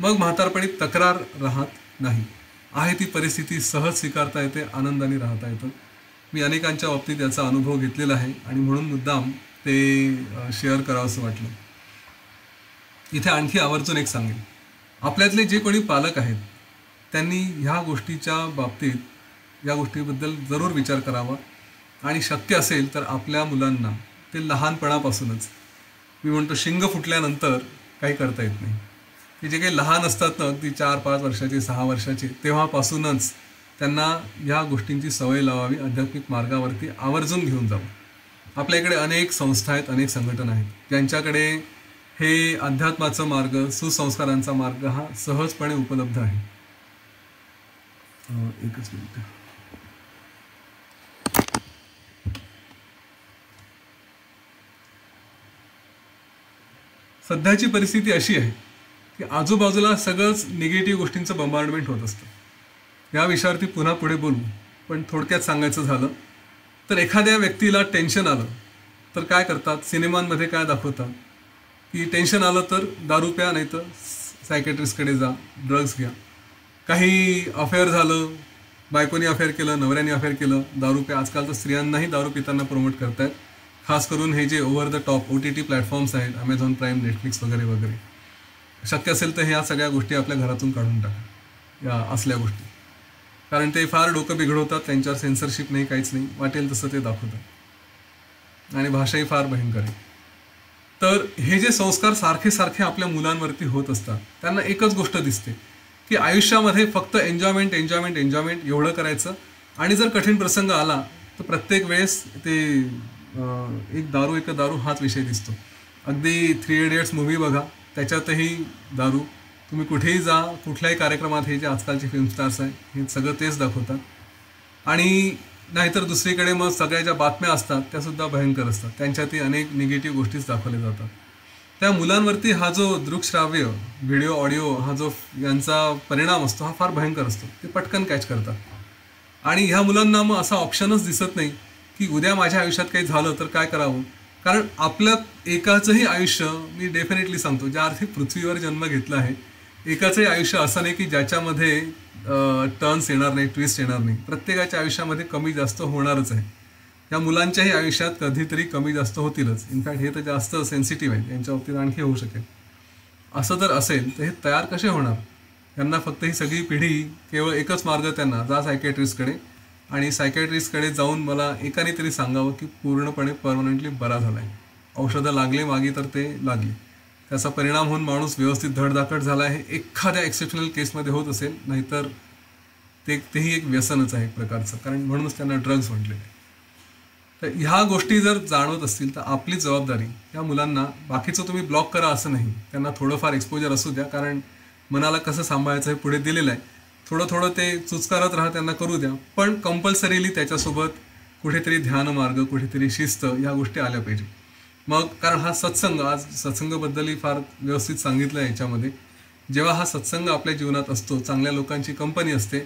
मग म्हातारपणी तक्रार राहत नाही, आहे ती परिस्थिती सहज स्वीकारता येते, आनंदाने राहता येतं. मी अनेकांच्या बाबतीत याचा अनुभव घेतलेला आहे आणि म्हणून मुद्दाम ते शेअर करावं असं वाटलं. इथे आणखी आवर्जून एक सांगेन, आपल्यातले जे कोणी पालक आहेत त्यांनी ह्या गोष्टीच्या बाबतीत, या गोष्टीबद्दल जरूर विचार करावा, आणि शक्य असेल तर आपल्या मुलांना ते लहानपणापासूनच, मी म्हणतो शिंग फुटल्यानंतर काही करता येत नाही, की जे काही लहान असतात ना, अगदी 4-5 वर्षाचे, 6 वर्षाचे, तेव्हापासूनच त्यांना ह्या गोष्टींची सवय लावावी, आध्यात्मिक मार्गावरती आवर्जून घेऊन जावं. आपल्या इकडे अनेक संस्था आहेत, अनेक संघटना आहेत, ज्यांच्याकडे हे अध्यात्माचा मार्ग, सुसंस्कारांचा मार्ग हा सहजपणे उपलब्ध आहे. एकच मिनिट. सध्याची परिस्थिती अशी आहे की आजूबाजूला सगळंच निगेटिव्ह गोष्टींचं बंबार्डमेंट होत असतं. या विषयावरती पुन्हा पुढे बोलू, पण थोडक्यात सांगायचं झालं तर एखाद्या व्यक्तीला टेन्शन आलं तर काय करतात, सिनेमांमध्ये काय दाखवतात की टेन्शन आलं तर दारू प्या, नाही तर सायकॅट्रिस्टकडे जा, ड्रग्स घ्या. काही अफेअर झालं, बायकोनी अफेअर केलं, नवऱ्याने अफेअर केलं, दारू प्या. आजकाल तर स्त्रियांनाही दारू पिताना प्रमोट करतायत, खास करून हे जे over the top OTT platforms आहेत, अमेझॉन प्राईम, नेटफ्लिक्स वगैरे वगैरे. शक्य असेल तर ह्या सगळ्या गोष्टी आपल्या घरातून काढून टाका, या असल्या गोष्टी, कारण ते फार डोकं बिघडवतात. त्यांच्यावर सेन्सरशिप नाही, काहीच नाही, वाटेल तसं ते दाखवतात आणि भाषाही फार भयंकर आहे. तर हे जे संस्कार सारखे सारखे आपल्या मुलांवरती होत असतात, त्यांना एकच गोष्ट दिसते की आयुष्यामध्ये फक्त एन्जॉयमेंट एन्जॉयमेंट एन्जॉयमेंट एवढं करायचं, आणि जर कठीण प्रसंग आला तर प्रत्येक वेळेस ते एक दारू हाच विषय दिसतो. अगदी 3 इडियट्स मूव्ही बघा, त्याच्यातही दारू. तुम्ही कुठेही जा, कुठल्याही कार्यक्रमात हे जे आजकालचे फिल्म स्टार्स आहेत हे सगळं तेच दाखवतात. आणि नाहीतर दुसरीकडे मग सगळ्या ज्या बातम्या असतात त्यासुद्धा भयंकर असतात, त्यांच्यातही अनेक निगेटिव्ह गोष्टीच दाखवल्या जातात. त्या मुलांवरती हा जो दृकश्राव्य, व्हिडिओ, ऑडिओ, हा जो यांचा परिणाम असतो हा फार भयंकर असतो. ते पटकन कॅच करतात आणि ह्या मुलांना मग असा ऑप्शनच दिसत नाही की उद्या माझ्या आयुष्यात काही झालं तर काय करावं. कारण आपल्यात एकाचंही आयुष्य, मी डेफिनेटली सांगतो, ज्या अर्थी पृथ्वीवर जन्म घेतला आहे, एकाचंही आयुष्य असं नाही की ज्याच्यामध्ये टर्न्स येणार नाही, ट्विस्ट येणार नाही. प्रत्येकाच्या आयुष्यामध्ये कमी जास्त होणारच आहे. या मुलांच्याही आयुष्यात कधीतरी कमी जास्त होतीलच. इनफॅक्ट हे तर जास्त सेन्सिटिव्ह आहे, यांच्या बाबतीत आणखी होऊ शकेल. असं जर असेल तर हे तयार कसे होणार. त्यांना फक्त ही सगळी पिढी, केवळ एकच मार्ग त्यांना, जा सायकॅट्रिस्टकडे, आणि सायकॅट्रिस्टकडे जाऊन मला एकाने तरी सांगावं की पूर्णपणे परमनंटली बरा झाला आहे. औषधं लागले मागे तर ते लागले, त्याचा परिणाम होऊन माणूस व्यवस्थित धडधाकट झाला आहे. एखाद्या एक्सेप्शनल केसमध्ये होत असेल, नाहीतर तेही एक व्यसनच आहे एक प्रकारचं, कारण म्हणूनच त्यांना ड्रग्ज म्हटलेले. तर ह्या गोष्टी जर जाणवत असतील तर आपली जबाबदारी या मुलांना, बाकीचं तुम्ही ब्लॉक करा असं नाही, त्यांना थोडंफार एक्सपोजर असू द्या, कारण मनाला कसं सांभाळायचं हे पुढे दिलेलं आहे. थोडं थोडं ते चुचकारत राहा, त्यांना करू द्या, पण कंपल्सरीली त्याच्यासोबत कुठेतरी ध्यानमार्ग, कुठेतरी शिस्त, ह्या गोष्टी आल्या पाहिजे. मग कारण हा सत्संग, आज सत्संगाबद्दलही फार व्यवस्थित सांगितलं आहे याच्यामध्ये, जेव्हा हा सत्संग आपल्या जीवनात असतो, चांगल्या लोकांची कंपनी असते,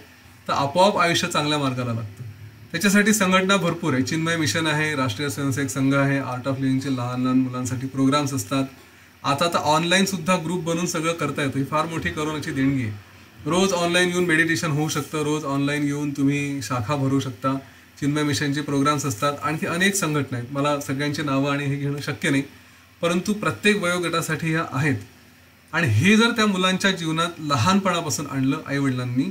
तर आपोआप आयुष्य चांगल्या मार्गाला लागतं. त्याच्यासाठी संघटना भरपूर आहे. चिन्मय मिशन आहे, राष्ट्रीय स्वयंसेवक संघ आहे, आर्ट ऑफ लिव्हिंगचे लहान लहान मुलांसाठी प्रोग्राम्स असतात. आता तर ऑनलाईनसुद्धा ग्रुप बनवून सगळं करता येतं. ही फार मोठी करोनाची देणगी आहे. रोज ऑनलाईन येऊन मेडिटेशन होऊ शकतं, रोज ऑनलाईन येऊन तुम्ही शाखा भरू शकता. चिन्मय मिशनचे प्रोग्राम्स असतात, आणखी अनेक संघटना आहेत. मला सगळ्यांची नावं आणि हे घेणं शक्य नाही, परंतु प्रत्येक वयोगटासाठी ह्या आहेत. आणि हे जर त्या मुलांच्या जीवनात लहानपणापासून आणलं आईवडिलांनी,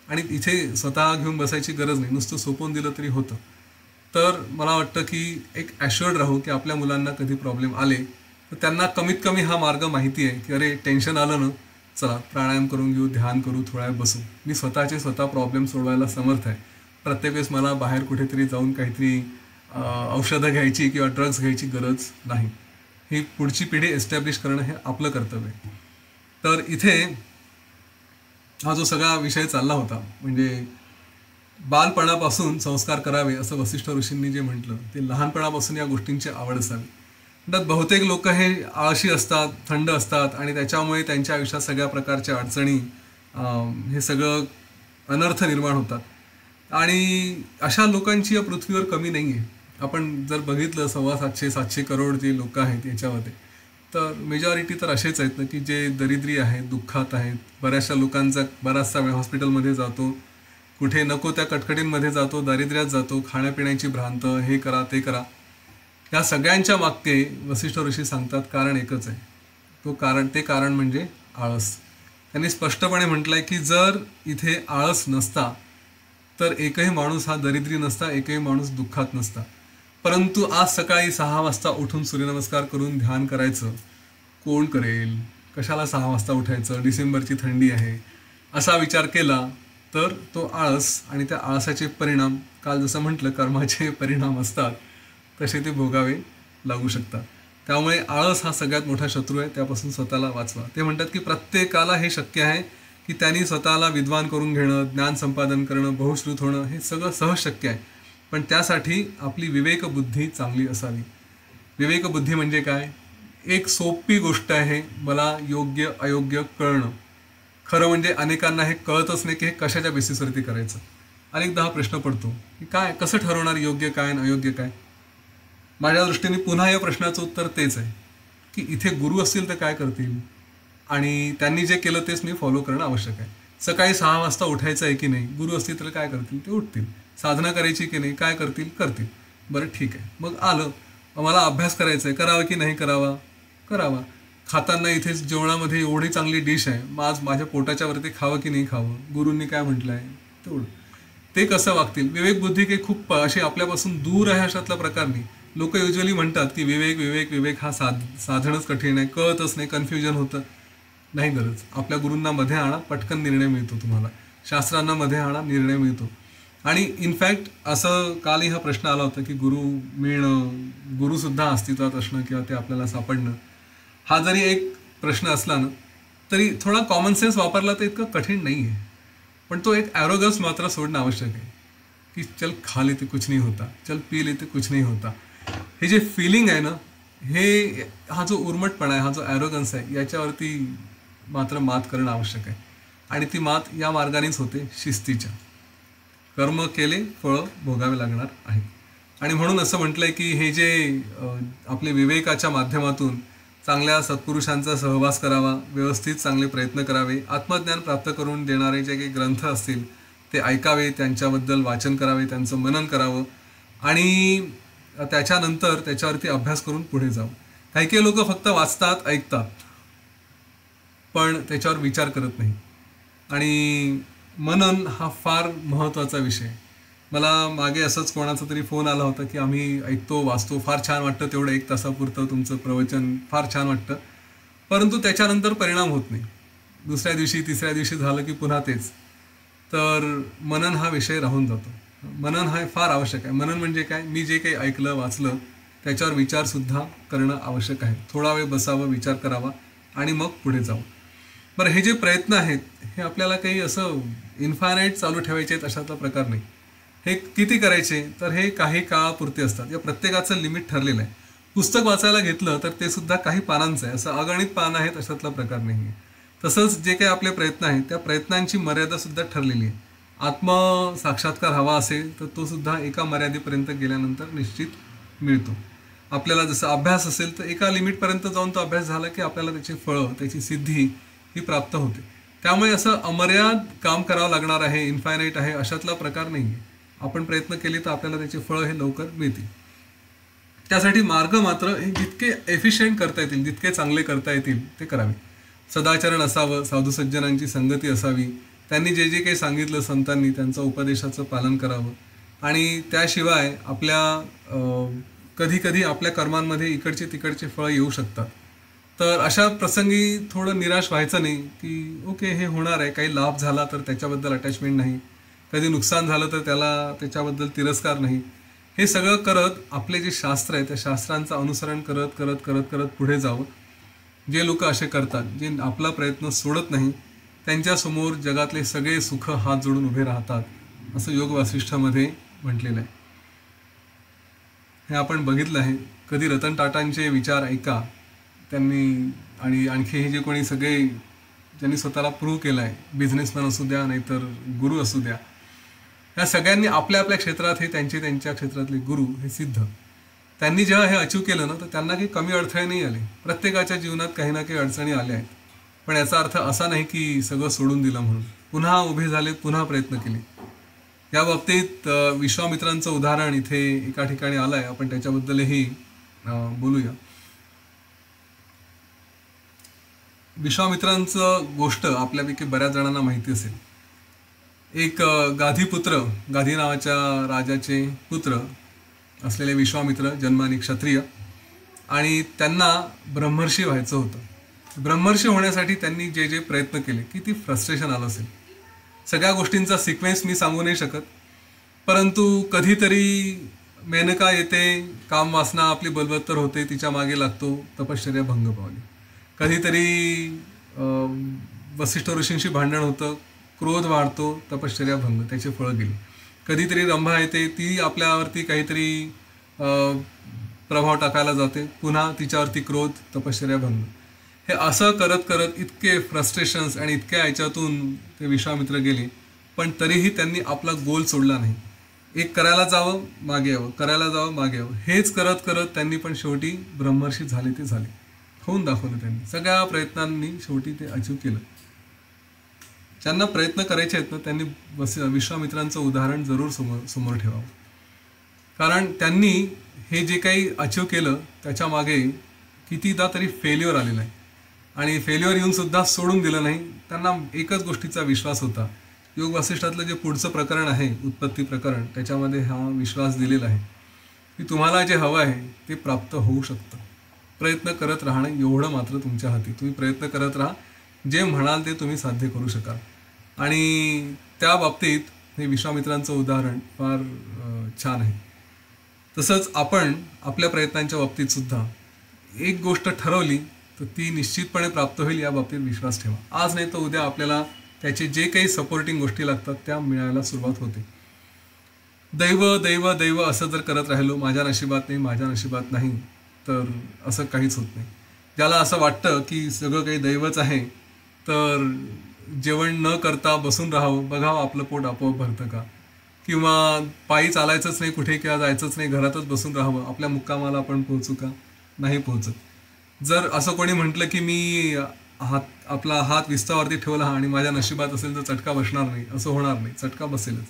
आणि इथे स्वतः घेऊन बसायची गरज नाही, नुसतं सोपवून दिलं तरी होतं, तर मला वाटतं की एक ॲश्युअर्ड राहू की आपल्या मुलांना कधी प्रॉब्लेम आले तर त्यांना कमीत कमी हा मार्ग माहिती आहे की अरे टेन्शन आलं ना, चला प्राणायाम करून घेऊ, ध्यान करू, थोड्या वेळ बसू. मी स्वतः प्रॉब्लेम सोडवायला समर्थ आहे. प्रत्येक वेळेस मला बाहेर कुठेतरी जाऊन काहीतरी औषधं घ्यायची किंवा ड्रग्स घ्यायची गरज नाही. ही पुढची पिढी एस्टॅब्लिश करणं हे आपलं कर्तव्य आहे. तर इथे हा जो सगळा विषय चालला होता, म्हणजे बालपणापासून संस्कार करावे असं वसिष्ठ ऋषींनी जे म्हटलं, ते लहानपणापासून या गोष्टींची आवड असावी. त्यात बहुतेक लोक हे आळशी असतात, थंड असतात, आणि त्याच्यामुळे त्यांच्या आयुष्यात सगळ्या प्रकारच्या अडचणी, हे सगळं अनर्थ निर्माण होतात. आणि अशा लोकांची या पृथ्वीवर कमी नाही आहे. आपण जर बघितलं 750 करोड जे लोक आहेत याच्यामध्ये, तर मेजॉरिटी तर असेच आहेत ना की जे दरिद्री आहेत, दुःखात आहेत. बऱ्याचशा लोकांचा बराचसा वेळ हॉस्पिटलमध्ये जातो, कुठे नको त्या कटकटींमध्ये जातो, दारिद्र्यात जातो, खाण्यापिण्याची भ्रांत, हे करा ते करा. या सगळ्यांच्या मागचे वसिष्ठ ऋषी सांगतात कारण एकच आहे. ते कारण म्हणजे आळस. त्यांनी स्पष्टपणे म्हटलंय की जर इथे आळस नसता तर एकही माणूस हा दरिद्री नसता, एकही माणूस दुःखात नसता. परंतु आज सकाळी 6 वाजता उठून सूर्यनमस्कार करून ध्यान करायचं कोण करेल, कशाला 6 वाजता उठायचं, डिसेंबरची थंडी आहे, असा विचार केला तर तो आळस, आणि त्या आळसाचे परिणाम, काल जसं म्हटलं कर्माचे परिणाम असतात, तसे ते भोगावे लागू शकतात. त्यामुळे आळस हा सगळ्यात मोठा शत्रू आहे, त्यापासून स्वतःला वाचवा. ते म्हणतात की प्रत्येकाला हे शक्य आहे की त्यांनी स्वतःला विद्वान करून घेणं, ज्ञान संपादन करणं, बहुश्रुत होणं, हे सगळं सहज शक्य आहे. पण त्यासाठी आपली विवेकबुद्धी चांगली असावी. विवेकबुद्धी म्हणजे काय एक सोपी गोष्ट आहे मला योग्य अयोग्य कळणं. खरं म्हणजे अनेकांना हे कळतच नाही की हे कशाच्या बेसिसवरती करायचं. अनेकदा हा प्रश्न पडतो की काय कसं ठरवणार योग्य काय आणि अयोग्य काय. माझ्या दृष्टीने पुन्हा या प्रश्नाचं उत्तर तेच आहे की इथे गुरु असतील तर काय करतील आणि त्यांनी जे केलं तेच मी फॉलो करणं आवश्यक आहे. सकाळी 6 वाजता उठायचं आहे की नाही, गुरु असतील तर काय करतील ते उठतील. साधना करायची की नाही, काय करतील करतील. बरं ठीक आहे, मग आलं मला अभ्यास करायचा आहे, करावा की नाही करावा, करावा. खाताना इथे जेवणामध्ये एवढी चांगली डिश आहे, मग आज माझ्या पोटाच्या वरती खावं की नाही खावं, गुरूंनी काय म्हटलं आहे तेवढं. ते कसं वागतील. विवेक बुद्धी काही खूप अशी आपल्यापासून दूर आहे अशातला प्रकार नाही. लोक युजली म्हणतात की विवेक विवेक विवेक हा साधणच कठीण आहे, कळतच नाही, कन्फ्युजन होतं. नाही गरज. आपल्या गुरूंना मध्ये आणा, पटकन निर्णय मिळतो तुम्हाला. शास्त्रांना मध्ये आणा, निर्णय मिळतो. आणि इनफॅक्ट असं कालही हा प्रश्न आला होता की गुरु मिळणं, गुरुसुद्धा अस्तित्वात असणं किंवा ते आपल्याला सापडणं, हा जरी एक प्रश्न असला ना तरी थोडा कॉमन सेन्स वापरला तर इतकं कठीण नाही आहे. पण तो एक ॲरोगन्स मात्र सोडणं आवश्यक आहे की चल खा लेते कुछ नहीं होता, चल पी लेते कुछ नहीं होता. हे जे फिलिंग आहे ना, हे हा जो उर्मटपणा आहे, हा जो ॲरोगन्स आहे, याच्यावरती मात्र मात करणं आवश्यक आहे. आणि ती मात या मार्गानेच होते, शिस्तीच्या. कर्म केले फळं भोगावे लागणार आहे. आणि म्हणून असं म्हटलंय की हे जे आपले विवेकाच्या माध्यमातून चांगल्या सत्पुरुषांचा सहवास करावा, व्यवस्थित चांगले प्रयत्न करावे, आत्मज्ञान प्राप्त करून देणारे जे काही ग्रंथ असतील ते ऐकावे, त्यांच्याबद्दल वाचन करावे, त्यांचं मनन करावं आणि त्याच्यानंतर त्याच्यावरती अभ्यास करून पुढे जावं. काही काही लोक फक्त वाचतात, ऐकतात, पण त्याच्यावर विचार करत नाही. आणि मनन हा फार महत्त्वाचा विषय. मला मागे असंच कोणाचा तरी फोन आला होता की आम्ही ऐकतो, वाचतो, फार छान वाटतं, तेवढं 1 तासापुरतं तुमचं प्रवचन फार छान वाटतं, परंतु त्याच्यानंतर परिणाम होत नाही. दुसऱ्या दिवशी तिसऱ्या दिवशी झालं की पुन्हा तेच. तर मनन हा विषय राहून जातो. मनन हा फार आवश्यक आहे. मनन म्हणजे काय, मी जे काही ऐकलं वाचलं त्याच्यावर विचारसुद्धा करणं आवश्यक आहे. थोडा वेळ बसावं, विचार करावा आणि मग पुढे जावं. बरं, हे जे प्रयत्न आहेत हे आपल्याला काही असं इन्फायनाईट चालू ठेवायचे आहेत अशातला प्रकार नाही. हे किती करायचे तर हे काही काळापुरते असतात. या प्रत्येकाचं लिमिट ठरलेलं आहे. पुस्तक वाचायला घेतलं तर ते सुद्धा काही पानांचं आहे, असं अगणित पानं आहेत अशातला प्रकार नाही आहे. तसंच जे काही आपले प्रयत्न आहेत त्या प्रयत्नांची मर्यादासुद्धा ठरलेली आहे. आत्मसाक्षात्कार हवा असेल तर तो सुद्धा एका मर्यादेपर्यंत गेल्यानंतर निश्चित मिळतो. आपल्याला जसं अभ्यास असेल तर एका लिमिटपर्यंत जाऊन तो अभ्यास झाला की आपल्याला त्याची फळं, त्याची सिद्धी ही प्राप्त होते. त्यामुळे असं अमर्याद काम करावं लागणार आहे, इन्फायनाईट आहे अशातला प्रकार नाही आहे. आपण प्रयत्न केले तर आपल्याला त्याचे फळं हे लवकर मिळतील. त्यासाठी मार्ग मात्र हे जितके एफिशियंट करता येतील, जितके चांगले करता येतील ते करावे. सदाचरण असावं, साधू सज्जनांची संगती असावी, त्यांनी जे जे काही सांगितलं संतांनी त्यांचं उपदेशाचं पालन करावं. आणि त्याशिवाय आपल्या कधी कधी आपल्या कर्मांमध्ये इकडचे तिकडचे फळं येऊ शकतात. तर अशा प्रसंगी थोडं निराश व्हायचं नाही की ओके हे होणार आहे, काही लाभ झाला तर त्याच्याबद्दल अटॅचमेंट नाही, कधी नुकसान झालं तर त्याच्याबद्दल तिरस्कार नाही. हे सगळं करत आपले जे शास्त्र आहे त्या शास्त्रांचं अनुसरण करत करत करत करत पुढे जावं. जे लोक असे करतात, जे आपला प्रयत्न सोडत नाही, त्यांच्यासमोर जगातले सगळे सुख हात जोडून उभे राहतात असं योग वासिष्ठामध्ये म्हटलेलं आहे. हे आपण बघितलं आहे. कधी रतन टाटांचे विचार ऐका त्यांनी, आणि आणखी हे जे कोणी सगळे ज्यांनी स्वतःला प्रूव्ह केलं आहे, बिझनेसमॅन असू द्या नाहीतर गुरु असू द्या, ह्या सगळ्यांनी आपल्या आपल्या क्षेत्रात हे त्यांच्या क्षेत्रातले गुरु हे सिद्ध, त्यांनी जेव्हा हे अचीव केलं ना तर त्यांना काही कमी अडथळे नाही आले. प्रत्येकाच्या जीवनात काही ना काही अडचणी आल्या आहेत, पण याचा अर्थ असा नाही की सगळं सोडून दिलं म्हणून. पुन्हा उभे झाले, पुन्हा प्रयत्न केले. या बाबतीत विश्वामित्रांचं उदाहरण इथे एका ठिकाणी आलं आहे, आपण त्याच्याबद्दलही बोलूया. विश्वामित्रांचं गोष्ट आपल्यापैकी बऱ्याच जणांना माहिती असेल. एक गाधीपुत्र, गाधी नावाच्या राजाचे पुत्र असलेले विश्वामित्र, जन्माने क्षत्रिय, आणि त्यांना ब्रह्मर्षी व्हायचं होतं. ब्रह्मर्षी होण्यासाठी त्यांनी जे जे प्रयत्न केले, किती फ्रस्ट्रेशन आलं असेल. सगळ्या गोष्टींचा सिक्वेन्स मी सांगू नाही शकत, परंतु कधीतरी मेनका येते, काम वासना आपली बलवत्तर होते, तिच्या मागे लागतो, तपश्चर्या भंग पावली. कधीतरी वसिष्ठ ऋषींशी भांडण होतं, क्रोध वाढतो, तपश्चर्या भंग, त्याचे फळं गेली. कधीतरी रंभा येते, ती आपल्यावरती काहीतरी प्रभाव टाकायला जाते, पुन्हा तिच्यावरती क्रोध, तपश्चर्या भंग. हे असं करत करत इतके फ्रस्ट्रेशन्स आणि इतक्या याच्यातून ते विश्वामित्र गेले, पण तरीही त्यांनी आपला गोल सोडला नाही. एक करायला जावं मागे यावं, करायला जावं मागे यावं, हेच करत करत त्यांनी पण शेवटी ब्रह्मर्षी झाले ते झाले, होऊन दाखवलं त्यांनी. सगळ्या प्रयत्नांनी शेवटी ते अचीव केलं. ज्यांना प्रयत्न करायचे आहेत ना त्यांनी विश्वामित्रांचं उदाहरण जरूर समोर ठेवावं. कारण त्यांनी हे जे काही अचीव केलं त्याच्या मागे कितीदा तरी फेल्युअर आलेलं आहे, आणि फेल्युअर येऊन सुद्धा सोडून दिलं नाही. त्यांना एकच गोष्टीचा विश्वास होता. योग वासिष्ठातलं जे पुढचं प्रकरण आहे, उत्पत्ती प्रकरण, त्याच्यामध्ये हा विश्वास दिलेला आहे की तुम्हाला जे हवं आहे ते प्राप्त होऊ शकतं. प्रयत्न करत राहणं एवढं मात्र तुमच्या हाती. तुम्ही प्रयत्न करत राहा, जे म्हणाल ते तुम्ही साध्य करू शकाल. आणि त्या बाबतीत हे विश्वामित्रांचं उदाहरण फार छान आहे. तसंच आपण आपल्या प्रयत्नांच्या बाबतीत सुद्धा एक गोष्ट ठरवली तर ती निश्चितपणे प्राप्त होईल या बाबतीत विश्वास ठेवा. आज नाही तर उद्या आपल्याला त्याचे जे काही सपोर्टिंग गोष्टी लागतात त्या मिळायला सुरुवात होते. दैव दैव दैव असं जर करत राहिलो, माझ्या नशिबात नाही माझ्या नशिबात नाही, तर असं काहीच होत नाही. ज्याला असं वाटतं की सगळं काही दैवच आहे, तर जेवण न करता बसून राहावं, बघावं आपलं पोट आपोआप भरतं का, किंवा पायी चालायचंच नाही कुठे किंवा जायचंच नाही, घरातच बसून राहावं, आपल्या मुक्कामाला आपण पोहोचू का, नाही पोहोचत. जर असं कोणी म्हटलं की मी आपला हात विस्तावरती ठेवला आणि माझ्या नशिबात असेल तर चटका बसणार नाही, असं होणार नाही, चटका बसेलच.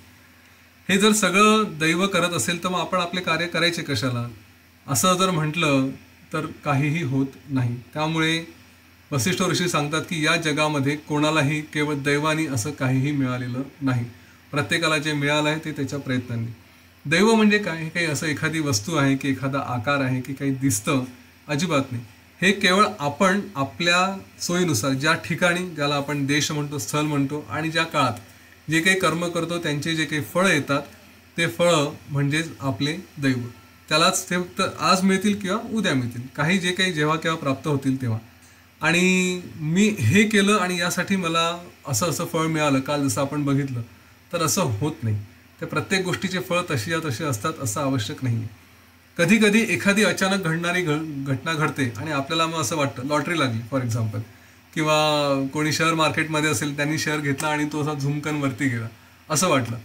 हे जर सगळं दैव करत असेल तर मग आपण आपले कार्य करायचे कशाला, असं जर म्हटलं तर काहीही होत नाही. त्यामुळे वसिष्ठ ऋषी सांगतात की या जगामध्ये कोणालाही केवळ दैवानी असं काहीही मिळालेलं नाही. प्रत्येकाला जे मिळालं आहे ते त्याच्या प्रयत्नांनी. दैव म्हणजे काय, हे काही असं एखादी वस्तू आहे की एखादा आकार आहे की काही दिसतं, अजिबात नाही. हे केवळ आपण आपल्या सोयीनुसार ज्या ठिकाणी, ज्याला आपण देश म्हणतो, स्थळ म्हणतो, आणि ज्या काळात जे काही कर्म करतो त्यांचे जे काही फळं येतात ते फळं म्हणजेच आपले दैव. त्यालाच ते फक्त आज मिळतील किंवा उद्या मिळतील, काही जे काही जेव्हा केव्हा प्राप्त होतील तेव्हा. आणि मी हे केलं आणि यासाठी मला असं असं फळ मिळालं काल, जसं आपण बघितलं, तर असं होत नाही. त्या प्रत्येक गोष्टीचे फळ तशी तसे असतात असं आवश्यक नाही आहे. कधी कधी एखादी अचानक घडणारी घटना घडते आणि आपल्याला मग असं वाटतं, लॉटरी लागली फॉर एक्झाम्पल, किंवा कोणी शेअर मार्केटमध्ये असेल त्यांनी शेअर घेतला आणि तो असा झुमकन वरती गेला असं वाटलं,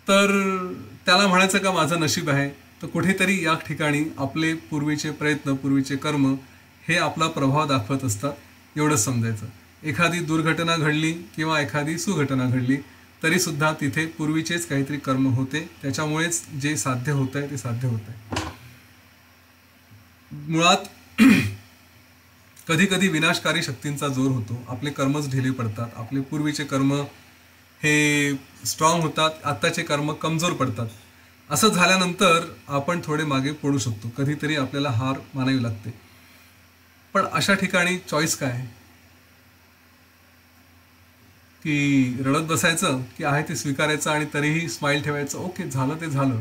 तर त्याला म्हणायचं का माझं नशीब आहे. तर कुठेतरी या ठिकाणी आपले पूर्वीचे प्रयत्न, पूर्वीचे कर्म हे आपला प्रभाव दाखवत असतात, एवढंच समजायचं. एखादी दुर्घटना घडली किंवा एखादी सुघटना घडली तरी सुद्धा तिथे पूर्वीचेच काहीतरी कर्म होते, त्याच्यामुळेच जे साध्य होत आहे ते साध्य होत आहे. मुळात कधी कधी विनाशकारी शक्तींचा जोर होतो, आपले कर्मच ढिले पडतात, आपले पूर्वीचे कर्म हे स्ट्रॉंग होतात, आत्ताचे कर्म कमजोर पडतात. असं झाल्यानंतर आपण थोडे मागे पडू शकतो, कधीतरी आपल्याला हार मानावी लागते. पण अशा ठिकाणी चॉईस काय आहे, की रडत बसायचं की आहे ते स्वीकारायचं आणि तरीही स्माईल ठेवायचं, ओके झालं ते झालं,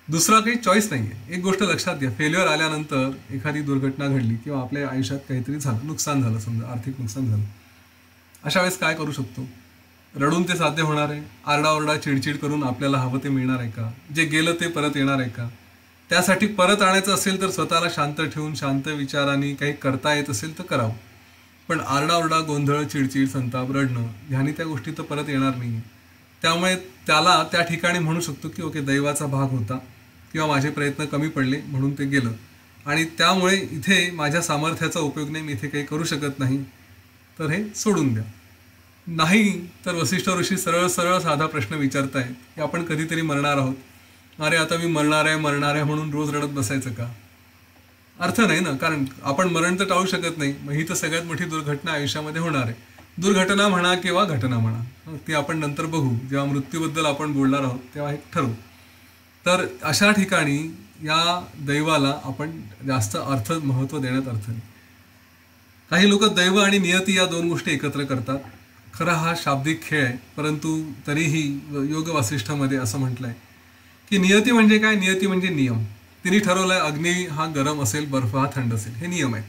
दुसरा काही चॉईस नाही आहे. एक गोष्ट लक्षात घ्या, फेल्युअर आल्यानंतर एखादी दुर्घटना घडली किंवा आपल्या आयुष्यात काहीतरी झालं, नुकसान झालं, समजा आर्थिक नुकसान झालं, अशा वेळेस काय करू शकतो. रडून ते साध्य होणार आहे, आरडाओरडा चिडचिड करून आपल्याला हवं ते मिळणार आहे का, जे गेलं ते परत येणार आहे का. त्यासाठी परत आणायचं असेल तर स्वतःला शांत ठेवून शांत विचारांनी काही करता येत असेल तर करावं. पण आरडाओरडा, गोंधळ, चिडचिड, संताप, रडणं ह्यानी त्या गोष्टी तर परत येणार नाही. त्यामुळे त्याला त्या ठिकाणी म्हणू शकतो की ओके दैवाचा भाग होता किंवा माझे प्रयत्न कमी पडले म्हणून ते गेलं, आणि त्यामुळे इथे माझ्या सामर्थ्याचा उपयोग नाही, मी इथे काही करू शकत नाही, तर हे सोडून द्या. नाही तर वसिष्ठ ऋषी सरळ सरळ साधा प्रश्न विचारताय की आपण कधीतरी मरणार आहोत, अरे आता मी मरणार आहे म्हणून रोज रडत बसायचं का. अर्थ नाही ना, कारण आपण मरण तर टाळू शकत नाही. मग ही तर सगळ्यात मोठी दुर्घटना आयुष्यामध्ये होणार आहे. दुर्घटना म्हणा किंवा घटना म्हणा, ती आपण नंतर बघू, जेव्हा मृत्यूबद्दल आपण बोलणार आहोत तेव्हा हे ठरवू. तर अशा ठिकाणी या दैवाला आपण जास्त अर्थ, महत्त्व देण्यात अर्थ नाही. काही लोक दैव आणि नियती या दोन गोष्टी एकत्र करतात. खरा हा शाब्दिक खेळ आहे, परंतु तरीही योग वासिष्ठामध्ये असं म्हटलंय की नियती म्हणजे काय, नियती म्हणजे नियम. तिने ठरवलंय अग्नी हा गरम असेल, बर्फ हा थंड असेल, हे नियम आहेत.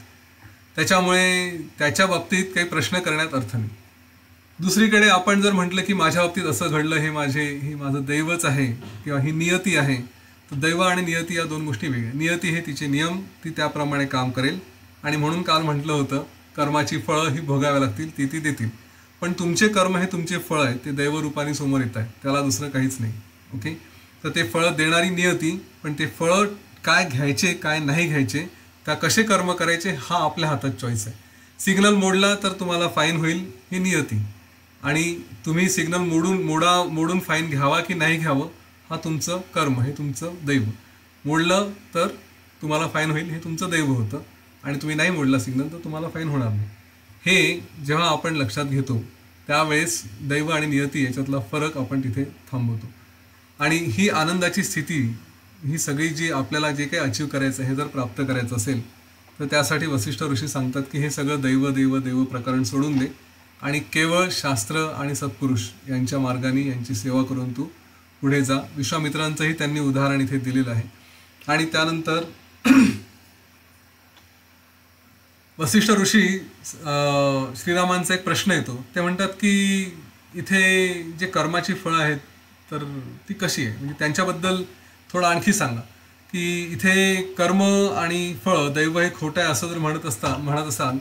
त्याच्यामुळे त्याच्या बाबतीत काही प्रश्न करण्यात अर्थ नाही. दुसरीकडे आपण जर म्हटलं की माझ्या बाबतीत असं घडलं, हे माझं दैवच आहे किंवा ही नियती आहे, तर दैव आणि नियती या दोन गोष्टी वेगळ्या. नियती हे तिचे नियम, ती त्याप्रमाणे काम करेल आणि म्हणून काल म्हटलं होतं कर्माची फळं ही भोगाव्या लागतील, ती देतील. पण तुमचे कर्म हे तुमचे फळ आहे, ते दैवरूपाने समोर येत आहे, त्याला दुसरं काहीच नाही. ओके, तर ते फळं देणारी नियती, पण ते फळं काय घ्यायचे काय नाही घ्यायचे, का कसे कर्म करायचे हा आपल्या हातात चॉईस आहे. सिग्नल मोडला तर तुम्हाला फाईन होईल ही नियती, आणि तुम्ही सिग्नल मोडून फाईन घ्यावा की नाही घ्यावं हा तुमचं कर्म, हे तुमचं दैव. मोडलं तर तुम्हाला फाईन होईल, हे तुमचं दैव होतं, आणि तुम्ही नाही मोडला सिग्नल तर तुम्हाला फाईन होणार नाही. हे जेव्हा आपण लक्षात घेतो त्यावेळेस दैव आणि नियती याच्यातला फरक आपण तिथे थांबवतो. आणि ही आनंदाची स्थिती, ही सगळी जी आपल्याला जे काही अचीव करायचं हे जर प्राप्त करायचं असेल तर त्यासाठी वसिष्ठ ऋषी सांगतात की हे सगळं दैव दैव दैव प्रकरण सोडून दे आणि केवळ शास्त्र आणि सत्पुरुष यांच्या मार्गाने यांची सेवा करून तू पुढे जा. विश्वामित्रांचंही त्यांनी उदाहरण इथे दिलेलं आहे. आणि त्यानंतर वसिष्ठ ऋषी श्रीरामांचा एक प्रश्न येतो. ते म्हणतात की इथे जे कर्माची फळं आहेत तर ती कशी आहे, म्हणजे त्यांच्याबद्दल थोडं आणखी सांगा. की इथे कर्म आणि फळं दैव हे खोटं आहे असं जर म्हणत असाल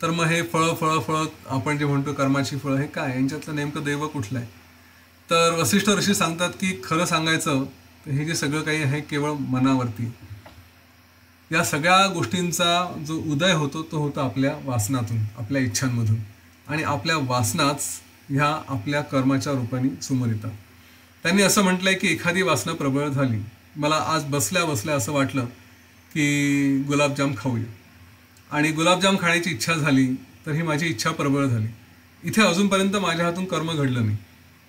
तर मग हे फळं आपण जे म्हणतो कर्माची फळं हे काय, यांच्यातलं नेमकं दैव कुठलं आहे. तर वसिष्ठ ऋषी सांगतात की खरं सांगायचं तर हे जे सगळं काही आहे केवळ मनावरती. या सगळ्या गोष्टींचा जो उदय होतो तो होतो आपल्या वासनातून, आपल्या इच्छांमधून, आणि आपल्या वासनाच ह्या आपल्या कर्माच्या रूपाने समोर येतात. त्यांनी असं म्हटलंय की एखादी वासना प्रबळ झाली, मला आज बसल्या बसल्या असं वाटलं की गुलाबजाम खाऊया, आणि गुलाबजाम खाण्याची इच्छा झाली तर ही माझी इच्छा प्रबळ झाली. इथे अजूनपर्यंत माझ्या हातून कर्म घडलं नाही,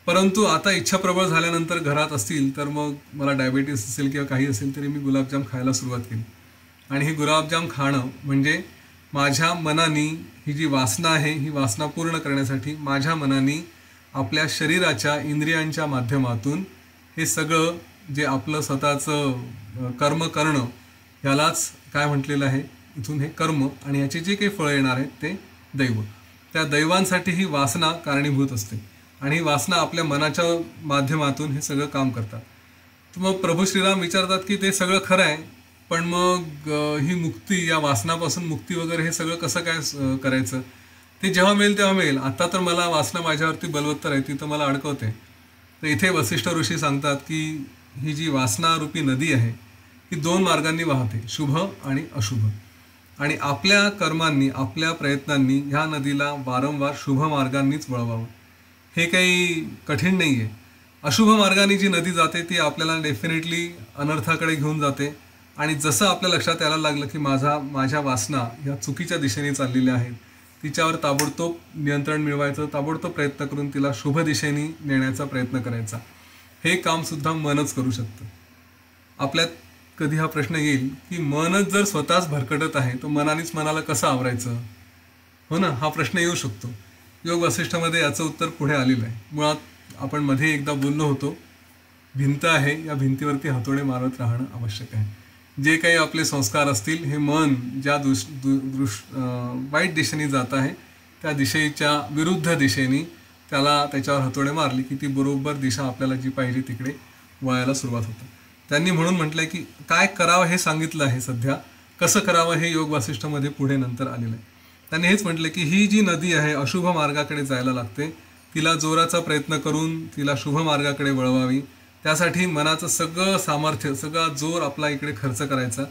परंतु आता इच्छा प्रबळ झाल्यानंतर घरात असतील तर मग मला डायबिटीस असेल किंवा काही असेल तरी मी गुलाबजाम खायला सुरुवात केली, आणि ही गुलाबजाम खाणं म्हणजे माझ्या मनाने ही जी वासना आहे ही वासना पूर्ण करण्यासाठी माझ्या मनाने आपल्या शरीराच्या इंद्रियांच्या माध्यमातून हे सगळं जे आपलं स्वतःचं कर्म करणं ह्यालाच काय म्हटलेलं आहे, इथून हे कर्म आणि ह्याचे जे काही फळं येणार आहेत ते दैव. त्या दैवांसाठी ही वासना कारणीभूत असते, आणि ही वासना आपल्या मनाच्या माध्यमातून हे सगळं काम करतात. तर मग प्रभू श्रीराम विचारतात की ते सगळं खरं आहे, पण मग ही मुक्ती, या वासनापासून मुक्ती वगैरे हे सगळं कसं काय करायचं, ते जेव्हा मिळेल तेव्हा मिळेल, आता तर मला वासना माझ्यावरती बलवत्तर आहे, ती तर मला अडकवते. तर इथे वसिष्ठ ऋषी सांगतात की ही जी वासनारूपी नदी आहे ही दोन मार्गांनी वाहते, शुभ आणि अशुभ, आणि आपल्या कर्मांनी आपल्या प्रयत्नांनी ह्या नदीला वारंवार शुभ मार्गांनीच वळवावं. हे काही कठीण नाही आहे. अशुभ मार्गाने जी नदी जाते ती आपल्याला डेफिनेटली अनर्थाकडे घेऊन जाते, आणि जसं आपल्या लक्षात यायला लागलं की माझ्या वासना ह्या चुकीच्या दिशेने चाललेल्या आहेत, तिच्यावर ताबडतोब नियंत्रण मिळवायचं, ताबडतोब प्रयत्न करून तिला शुभ दिशेने नेण्याचा प्रयत्न करायचा. हे कामसुद्धा मनच करू शकतं. आपल्यात कधी हा प्रश्न येईल की मनच जर स्वतःच भरकटत आहे तर मनानेच मनाला कसं आवरायचं, हो ना, हा प्रश्न येऊ शकतो. योग वसिष्ठमध्ये याचं उत्तर पुढे आलेलं आहे. मुळात आपण मध्ये एकदा बोललो होतो, भिंत आहे, या भिंतीवरती हातोडे मारत राहणं आवश्यक आहे. जे काही आपले संस्कार असतील हे मन ज्या वाईट दिशेने जात आहे त्या दिशेच्या विरुद्ध दिशेने त्याच्यावर हातोडे मारले की ती बरोबर दिशा आपल्याला जी पाहिजे तिकडे वळायला सुरुवात होतं. त्यांनी म्हणून म्हटलंय की काय करावं हे सांगितलं आहे, सध्या कसं करावं हे योग वासिष्ठमध्ये पुढे नंतर आलेलं आहे. त्यांनी हेच म्हटलं की ही जी नदी आहे अशुभ मार्गाकडे जायला लागते, तिला जोराचा प्रयत्न करून तिला शुभ मार्गाकडे वळवावी. त्यासाठी मनाचं सगळं सामर्थ्य, सगळा जोर आपला इकडे खर्च करायचा,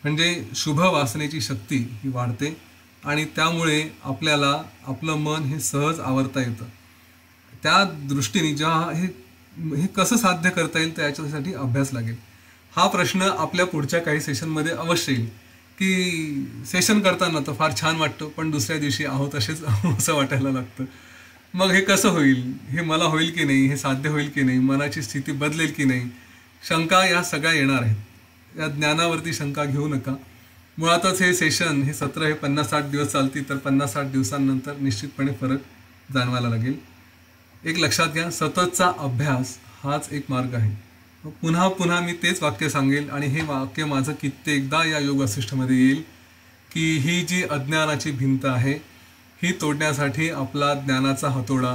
म्हणजे शुभ वासनेची शक्ती ही वाढते, आणि त्यामुळे आपल्याला आपलं मन हे सहज आवरता येतं. त्या दृष्टीने जेव्हा हे कसं साध्य करता येईल तर याच्यासाठी अभ्यास लागेल. हा प्रश्न आपल्या पुढच्या काही सेशनमध्ये अवश्य येईल की सेशन करताना तर फार छान वाटतं पण दुसऱ्या दिवशी आहोत तसेच असं वाटायला लागतं. मग हे कसं होईल, हे मला होईल की नाही, हे साध्य होईल की नाही, मनाची स्थिती बदलेल की नाही, शंका या सगळ्या येणार आहेत. या ज्ञानावरती शंका घेऊ नका. मुळातच हे सेशन, हे सत्र हे 50-60 दिवस चालतील, तर 50-60 दिवसांनंतर निश्चितपणे फरक जाणवायला लागेल. एक लक्षात घ्या, सततचा अभ्यास हाच एक मार्ग आहे. पुन्हा पुन्हा मी तेच वाक्य सांगेल, आणि हे वाक्य माझं कित्येकदा या योग वसिष्ठमध्ये येईल की ही जी अज्ञानाची भिंत आहे ही तोडण्यासाठी आपला ज्ञानाचा हातोडा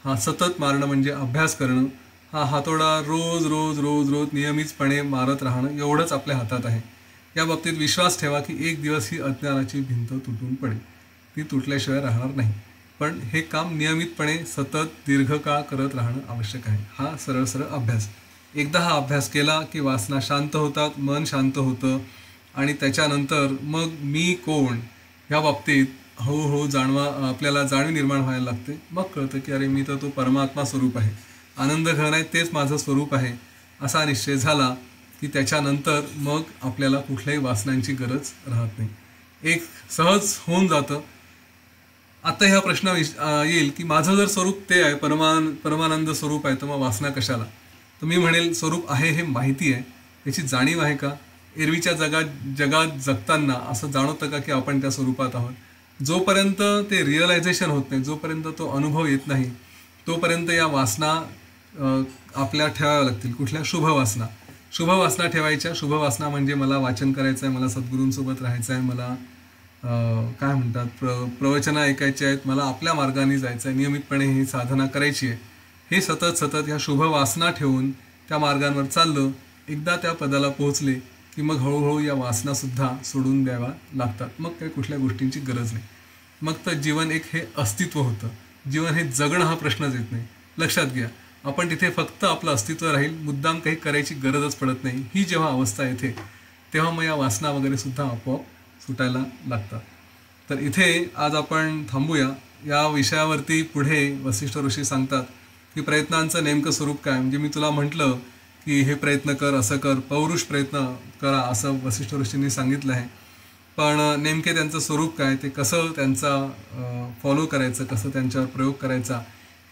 हा सतत मारणं म्हणजे अभ्यास करणं, हा हातोडा रोज रोज रोज रोज नियमितपणे मारत राहणं एवढंच आपल्या हातात आहे. या बाबतीत विश्वास ठेवा की एक दिवस ही अज्ञानाची भिंत तुटून पडेल. ती तुटल्याशिवाय राहणार नाही. पण हे काम नियमितपणे सतत दीर्घकाळ करत राहणं आवश्यक आहे. हा सरळ सरळ अभ्यास. एकदा हा अभ्यास केला की वासना शांत होतात, मन शांत होतं आणि त्याच्यानंतर मग मी कोण ह्या बाबतीत हळूहळू आपल्याला जाणीव निर्माण व्हायला लागते. मग कळतं की अरे मी तर तो परमात्मा स्वरूप आहे, आनंद घन आहे, तेच माझं स्वरूप आहे. असा निश्चय झाला की त्याच्यानंतर मग आपल्याला कुठल्याही वासनांची गरज राहत नाही. एक सहज होऊन जातं. आता ह्या प्रश्न येईल की माझं जर स्वरूप ते आहे, परमानंद स्वरूप आहे, तर मग वासना कशाला? तर मी म्हणेल स्वरूप आहे हे माहिती आहे, त्याची जाणीव आहे का? एरवीच्या जगात जगताना असं जाणवतं का की आपण त्या स्वरूपात आहोत? जोपर्यंत ते रिअलायझेशन होत नाही, जोपर्यंत तो अनुभव येत नाही, तोपर्यंत या वासना आपल्या ठेवाव्या लागतील. कुठल्या? शुभ वासना. शुभ वासना ठेवायच्या. शुभ वासना म्हणजे मला वाचन करायचं आहे, मला सद्गुरूंसोबत राहायचं आहे, मला काय म्हणतात प्रवचनं ऐकायचे आहेत, मला आपल्या मार्गाने जायचं आहे, नियमितपणे ही साधना करायची आहे. हे सतत सतत ह्या शुभ वासना ठेवून त्या मार्गांवर चाललं. एकदा त्या पदाला पोहोचले की मग हळूहळू या वासनासुद्धा सोडून द्याव्या लागतात. मग काही कुठल्या गोष्टींची गरज नाही. मग तर जीवन एक हे अस्तित्व होतं. जीवन हे जगणं हा प्रश्नच येत नाही. लक्षात घ्या, आपण तिथे फक्त आपलं अस्तित्व राहील, मुद्दाम काही करायची गरजच पडत नाही. ही जेव्हा अवस्था येते तेव्हा मग या वासना वगैरे सुद्धा आपोआप सुटायला लागतात. तर इथे आज आपण थांबूया. या विषयावरती पुढे वसिष्ठ ऋषी सांगतात की प्रयत्नांचं नेमकं स्वरूप काय. म्हणजे मी तुला म्हटलं की हे प्रयत्न कर, असं कर, पौरुष प्रयत्न करा, असं वसिष्ठ ऋषींनी सांगितलं आहे. पण नेमके त्यांचं स्वरूप काय, ते कसं त्यांचा फॉलो करायचं, कसं त्यांच्यावर प्रयोग करायचा,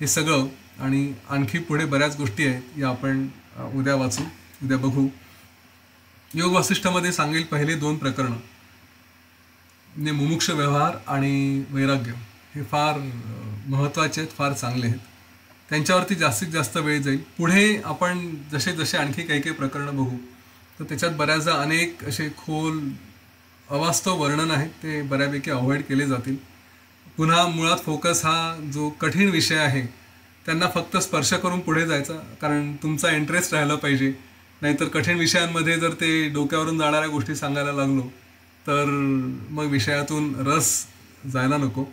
हे सगळं आणि आणखी पुढे बऱ्याच गोष्टी आहेत या आपण उद्या वाचू, उद्या बघू. योग वासिष्ठमध्ये सांगेल पहिले 2 प्रकरणं म्हणजे मुमुक्ष व्यवहार आणि वैराग्य. हे फार महत्त्वाचे आहेत, फार चांगले आहेत. त्यांच्यावरती जास्तीत जास्त वेळ जाईल. पुढे आपण जसे जसे आणखी काही काही प्रकरणं बघू तर त्याच्यात बऱ्याचदा अनेक असे खोल अवास्तव वर्णन आहेत, ते बऱ्यापैकी अवॉइड केले जातील. पुन्हा मुळात फोकस हा जो कठीण विषय आहे त्यांना फक्त स्पर्श करून पुढे जायचा, कारण तुमचा इंटरेस्ट राहिला पाहिजे. नाहीतर कठीण विषयांमध्ये जर ते डोक्यावरून जाणाऱ्या गोष्टी सांगायला लागलो तर मग विषयातून रस जायला नको.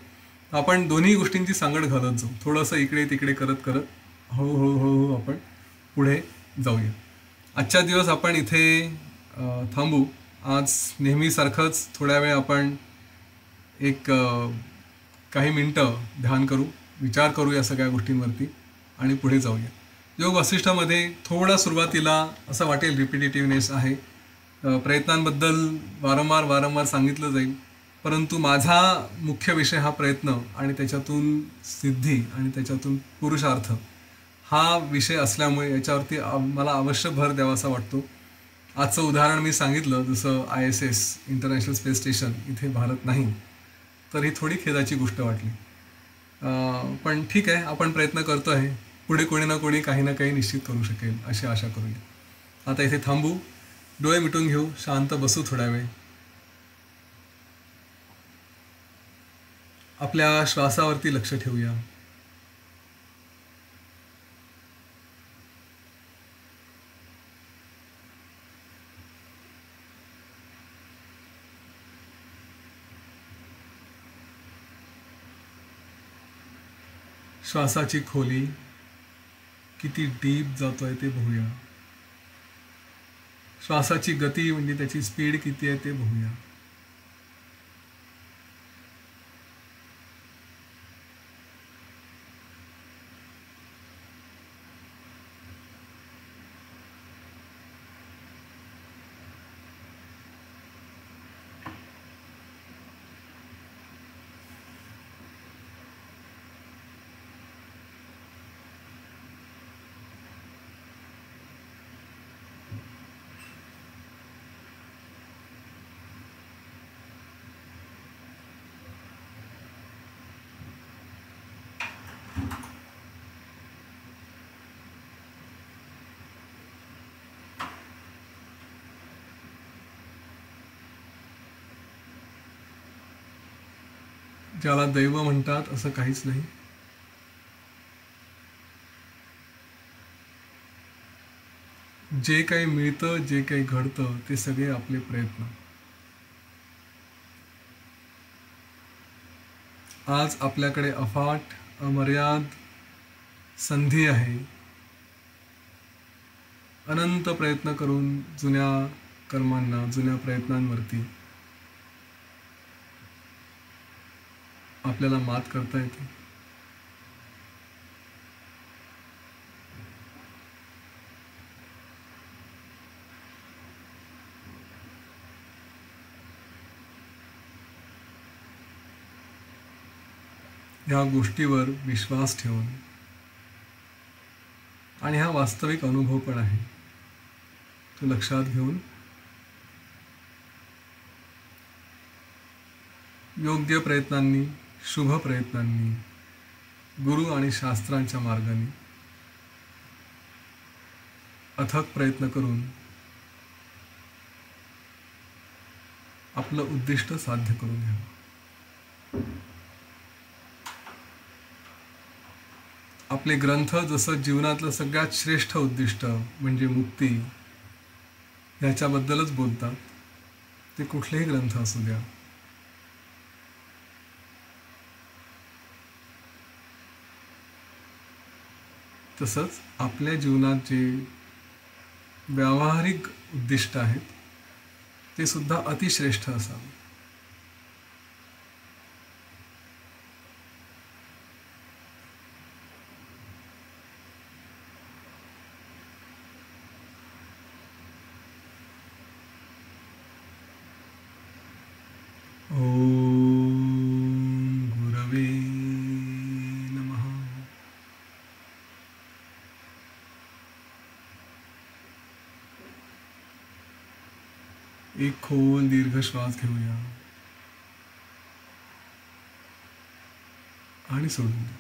आपण दोन्ही गोष्टींची सांगड घालत जाऊ, थोडंसं इकडे तिकडे करत करत हळूहळू हळूहळू आपण पुढे जाऊया. आजच्या दिवस आपण इथे थांबू. आज नेहमीसारखंच थोड्या वेळ आपण एक काही मिनटं ध्यान करू, विचार करू या सगळ्या गोष्टींवरती आणि पुढे जाऊया. योग वासिष्ठामध्ये थोडा सुरुवातीला असं वाटेल रिपिटेटिव्हनेस आहे, प्रयत्नांबद्दल वारंवार वारंवार सांगितलं जाईल. परंतु माझा मुख्य विषय हा प्रयत्न आणि त्याच्यातून सिद्धी आणि त्याच्यातून पुरुषार्थ हा विषय असल्यामुळे याच्यावरती मला अवश्य भर द्यावासा वाटतो. आजचं उदाहरण मी सांगितलं, जसं ISS इंटरनॅशनल स्पेस स्टेशन इथे भारत नाही, तर ही थोडी खेदाची गोष्ट वाटली. पण ठीक आहे, आपण प्रयत्न करतो आहे. पुढे कोणी ना कोणी काही ना काही निश्चित करू शकेल अशी आशा करूया. आता इथे थांबू, डोळे मिटून घेऊ, शांत बसू थोड्या वेळ. आपल्या श्वासावरती लक्ष ठेवूया. श्वासाची खोली किती डीप जातोय ते बघूया. श्वासाची गती म्हणजे त्याची स्पीड किती आहे ते बघूया. ज्याला दैव म्हणतात असं काहीच नाही. जे काही मिळतं, जे काही घडतं, ते सगळे आपले प्रयत्न. आज आपल्याकडे अफाट अमर्याद संधी आहे. अनंत प्रयत्न करून जुन्या कर्मांना, जुन्या प्रयत्नांवरती आपल्याला मात करता येते. ह्या गोष्टीवर विश्वास ठेवून, आणि हा वास्तविक अनुभव पण आहे तो लक्षात घेऊन, योग्य प्रयत्नांनी, शुभ प्रयत्नांनी, गुरु आणि शास्त्रांच्या मार्गाने अथक प्रयत्न करून आपलं उद्दिष्ट साध्य करून घ्यावं. आपले ग्रंथ जसं जीवनातलं सगळ्यात श्रेष्ठ उद्दिष्ट म्हणजे मुक्ती ह्याच्याबद्दलच बोलतात. ते कुठलेही ग्रंथ असू द्या. तसंच आपल्या जीवनात जे व्यावहारिक उद्दिष्ट आहेत ते सुद्धा अतिश्रेष्ठ असावे. गुरवे नमः. एक खोल दीर्घ श्वास घेऊया आणि सोडून द्या.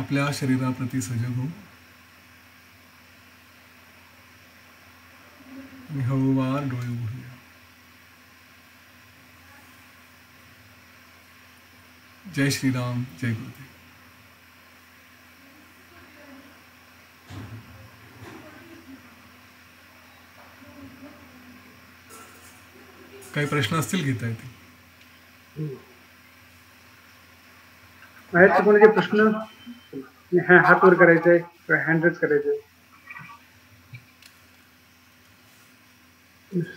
आपल्या शरीराप्रती सजग होऊ आणि हळूवार डोळे उघडूया. जय श्रीराम, जय गुरुदेव. काही प्रश्न असतील घेता येतील. आहेत कोणाचे प्रश्न? हात वर करायचंय किंवा हँड रेज करायचंय.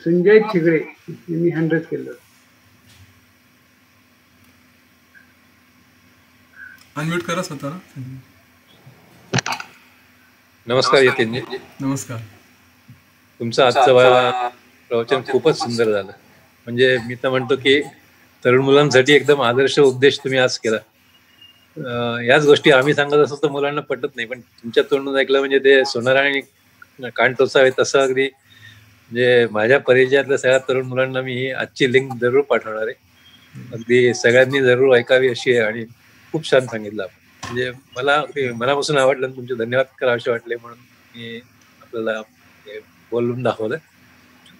संजय ठिगळे यांनी हँड रेज केलं. अनम्यूट करा स्वतःला. नमस्कार यतीनजी. नमस्कार. तुमचं आजचं प्रवचन खूपच सुंदर झालं. म्हणजे मी तर म्हणतो की तरुण मुलांसाठी एकदम आदर्श उपदेश तुम्ही आज केला. याच गोष्टी आम्ही सांगत असतो तर मुलांना पटत नाही, पण तुमच्या तोंडून ऐकलं म्हणजे ते सोनार आणि कान टोचावे तसं अगदी. म्हणजे माझ्या परिचयातल्या सगळ्या तरुण मुलांना मी ही आजची लिंक जरूर पाठवणार आहे. अगदी सगळ्यांनी जरूर ऐकावी अशी आहे आणि खूप छान सांगितलं आपण. म्हणजे मला मनापासून आवडलं. तुमचे धन्यवाद करावेसे वाटले म्हणून मी आपल्याला बोलून दाखवलं.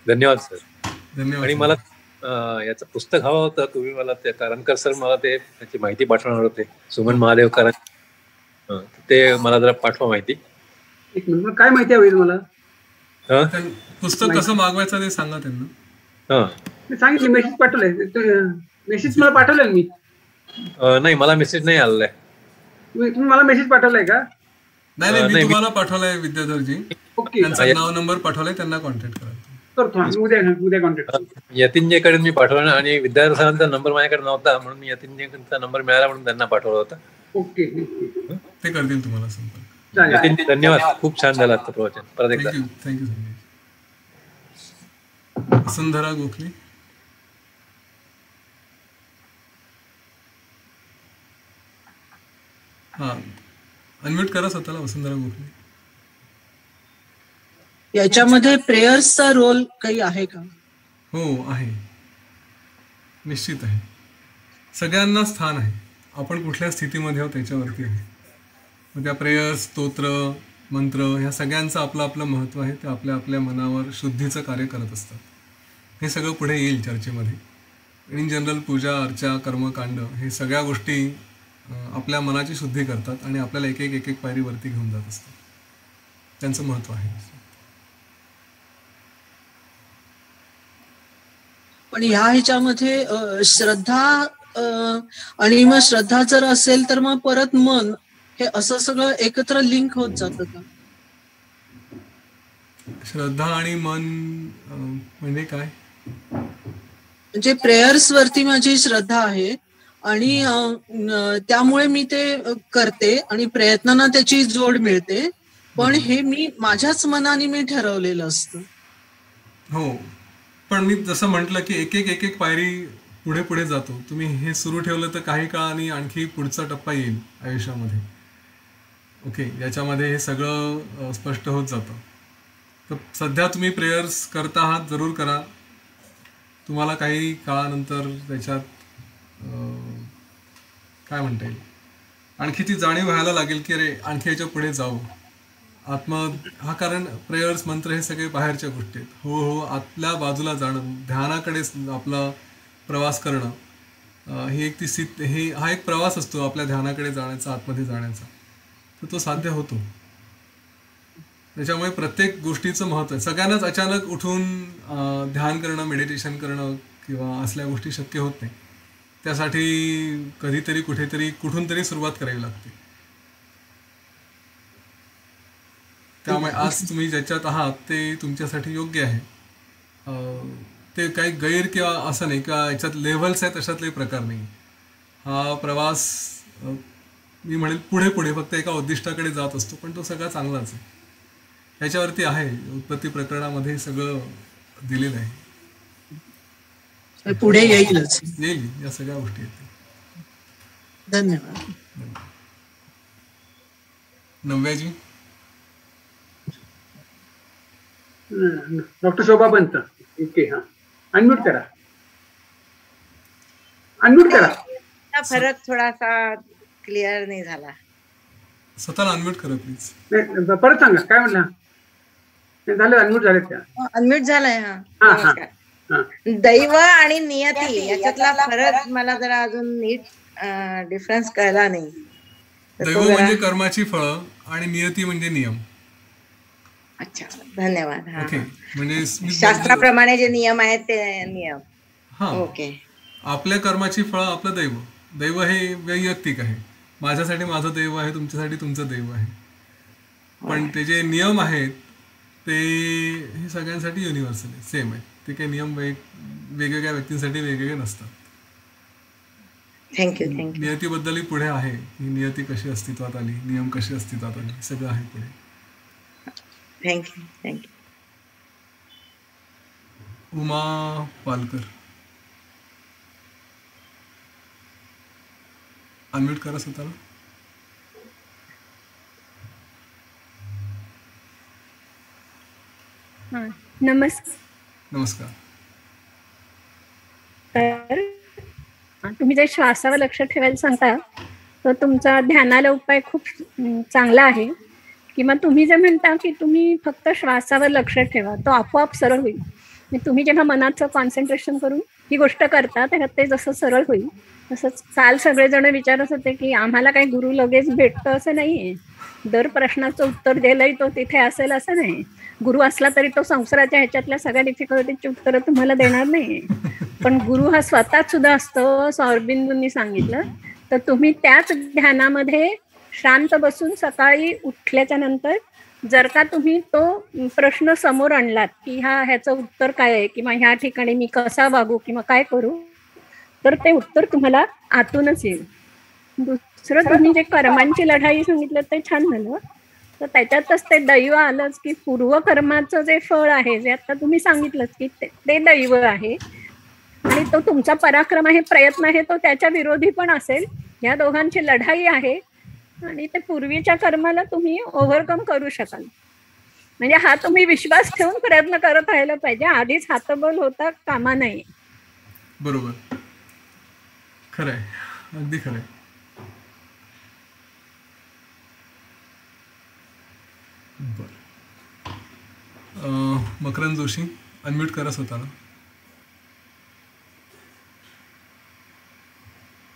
धन्यवाद सर. धन्यवाद. आणि मला याचं पुस्तक हवं होतं. तुम्ही मला ते कारंकर सर मला ते त्याची माहिती पाठवणार होते. सुमन महादेव कारंकर, ते मला जरा पाठवा माहिती. एक मिनिट, काय माहिती हवी तुम्हाला? पुस्तक कसं मागवायचं ते सांगा त्यांना. मी सांगितलं, मेसेज पाठवलाय. मेसेज मला पाठवलाय मी. नाही, मला मेसेज नाही आलेला आहे. तुम्ही मला मेसेज पाठवलाय का? नाही, मी तुम्हाला पाठवलाय विद्याधरजी. ओके, त्यांचं नाव नंबर पाठवलाय, त्यांना कॉन्टॅक्ट करा. करतो उद्या कॉन्टॅक्ट. यतीनजीकडे मी पाठवला आणि विद्याधर सरांचा नंबर माझ्याकडे नव्हता म्हणून मी यतीनजीचा नंबर मिळाला म्हणून त्यांना पाठवला होता. ओके, ते करतील तुम्हाला संपर्क. यतीनजी धन्यवाद. खूप छान झालं आजचं प्रवचन. परत एकदा थँक्यू. वसुंधरा गोखले. हा, अनम्यूट करा स्वतःला. वसुंधरा गोखले. याच्यामध्ये प्रेयर्सचा रोल काही आहे का? हो, आहे, निश्चित आहे. सगळ्यांना स्थान आहे. आपण कुठल्या स्थितीमध्ये आहोत त्याच्यावरती आहे. मग त्या प्रेयर्स, स्तोत्र, मंत्र ह्या सगळ्यांचं आपलं आपलं महत्त्व आहे. ते आपल्या आपल्या मनावर शुद्धीचं कार्य करत असतात. हे सगळं पुढे येईल चर्चेमध्ये. इन जनरल पूजा, अर्चा, कर्मकांड हे सगळ्या गोष्टी आपल्या मनाची शुद्धी करतात आणि आपल्याला एक एक पायरी वरती घेऊन जात असतात. त्यांचं महत्त्व आहे. पण ह्या ह्याच्यामध्ये श्रद्धा आणि मग श्रद्धा जर असेल तर मग परत मन, हे असं सगळं एकत्र लिंक होत जातं का? श्रद्धा आणि मन म्हणजे काय? म्हणजे प्रेयर्स वरती माझी श्रद्धा आहे आणि त्यामुळे मी ते करते आणि प्रयत्नांना त्याची जोड मिळते, पण हे मी माझ्याच मनाने मी ठरवलेलं असतं. हो, पण मी जसं म्हटलं की एक एक पायरी पुढे पुढे जातो. तुम्ही हे सुरू ठेवलं तर काही काळाने आणखी पुढचा टप्पा येईल आयुष्यामध्ये. ओके, याच्यामध्ये हे सगळं स्पष्ट होत जातं. तर सध्या तुम्ही प्रेयर्स करता आहात, जरूर करा. तुम्हाला काही काळानंतर त्याच्यात काय म्हणता येईल, आणखी ती जाणीव व्हायला लागेल की अरे आणखी याच्या पुढे जाऊ. कारण प्रेयर्स, मंत्र हे सगळे बाहेरच्या गोष्टी आहेत. हो, आतल्या बाजूला जाणं, ध्यानाकडे आपला प्रवास करणं, ही एक हा एक प्रवास असतो आपल्या ध्यानाकडे जाण्याचा, आतमध्ये जाण्याचा. तर तो साध्य होतो. त्याच्यामुळे प्रत्येक गोष्टीचं महत्त्व आहे. सगळ्यांनाच अचानक उठून ध्यान करणं, मेडिटेशन करणं किंवा असल्या गोष्टी शक्य होत नाही. त्यासाठी कधीतरी कुठेतरी कुठून तरी सुरुवात करावी लागते. त्यामुळे आज तुम्ही ज्याच्यात आहात ते तुमच्यासाठी योग्य आहे. ते काही गैर किंवा असं नाही किंवा याच्यात लेव्हल्स आहेत अशातले प्रकार नाही. हा प्रवास मी म्हणेल पुढे पुढे फक्त एका उद्दिष्टाकडे जात असतो, पण तो सगळा चांगलाच आहे. ह्याच्यावरती आहे, उत्पत्ती प्रकरणामध्ये सगळं दिलेलं आहे. पुढे येईलच, येईल, या सगळ्या गोष्टी येतील. धन्यवाद. नव्याजी. डॉक्टर शोभा पंत. ओके, हा, अनम्यूट करा. फरक थोडासा क्लिअर नाही झाला. स्वतःला अनम्यूट करा प्लीज. परत सांगा काय म्हणला. झालं, अनम्यूट झाले त्या. अनम्यूट झालाय. हा, दैव आणि नियती याच्यातला फरक मला जरा अजून नीट डिफरन्स कळला नाही. दैव म्हणजे कर्माची फळं आणि नियती म्हणजे नियम. अच्छा, धन्यवाद. ओके, म्हणजे शास्त्राप्रमाणे जे नियम आहेत ते नियम. हा, ओके. आपल्या कर्माची फळं आपलं दैव. दैव हे वैयक्तिक आहे. माझ्यासाठी माझं दैव आहे, तुमच्यासाठी तुमचं दैव आहे. पण ते जे नियम आहेत ते हे सगळ्यांसाठी युनिव्हर्सल आहे, सेम आहे. ते काही नियम वेगवेगळ्या व्यक्तींसाठी वेगवेगळे नसतात. थँक्यू. नियतीबद्दलही पुढे आहे. ही नियती कशी अस्तित्वात आली, नियम कशी अस्तित्वात आली, सगळं आहे पुढे. थँक्यू. उमा पालकर, अनम्यूट करा स्वतःला. नमस्कार. तुम्ही जे श्वासावर लक्ष ठेवायला सांगता तर तुमचा ध्यानाला उपाय खूप चांगला आहे. किंवा तुम्ही जे म्हणता की तुम्ही फक्त श्वासावर लक्ष ठेवा, तो आपोआप सरळ होईल. तुम्ही जेव्हा मनाचं कॉन्सन्ट्रेशन करून ही गोष्ट करता तेव्हा ते जसं सरळ होईल. तसंच काल सगळेजण विचारत होते की आम्हाला काही गुरु लगेच भेटतं असं नाहीये. दर प्रश्नाचं उत्तर दिलंय तो तिथे असेल असं नाही. गुरु असला तरी तो संसाराच्या ह्याच्यातल्या सगळ्या डिफिकल्टीची उत्तरं तुम्हाला देणार नाही. पण गुरु हा स्वतःच सुद्धा असतो असं अरबिंदोंनी सांगितलं. तर तुम्ही त्याच ध्यानामध्ये शांत बसून सकाळी उठल्याच्या नंतर जर का तुम्ही तो प्रश्न समोर आणलात की ह्याचं उत्तर काय आहे किंवा ह्या ठिकाणी मी कसा वागू किंवा काय करू, तर ते उत्तर तुम्हाला आतूनच येईल. दुसरं तुम्ही जे कर्मांची लढाई सांगितलं ते छान झालं. तर त्याच्यातच ते दैव आलंच की पूर्वकर्माचं जे फळ आहे, जे आता तुम्ही सांगितलं की ते दैव आहे आणि तो तुमचा पराक्रम आहे, प्रयत्न आहे, तो त्याच्या विरोधी पण असेल. या दोघांची लढाई आहे आणि ते पूर्वीच्या कर्माला तुम्ही ओव्हरकम करू शकाल. म्हणजे हा तुम्ही विश्वास ठेवून प्रयत्न करत राहिला पाहिजे. आधीच हातबल होता कामा नाही. बरोबर, खरंय, अगदी खरंय. मकरंद जोशी, अनम्यूट करा स्वतःला.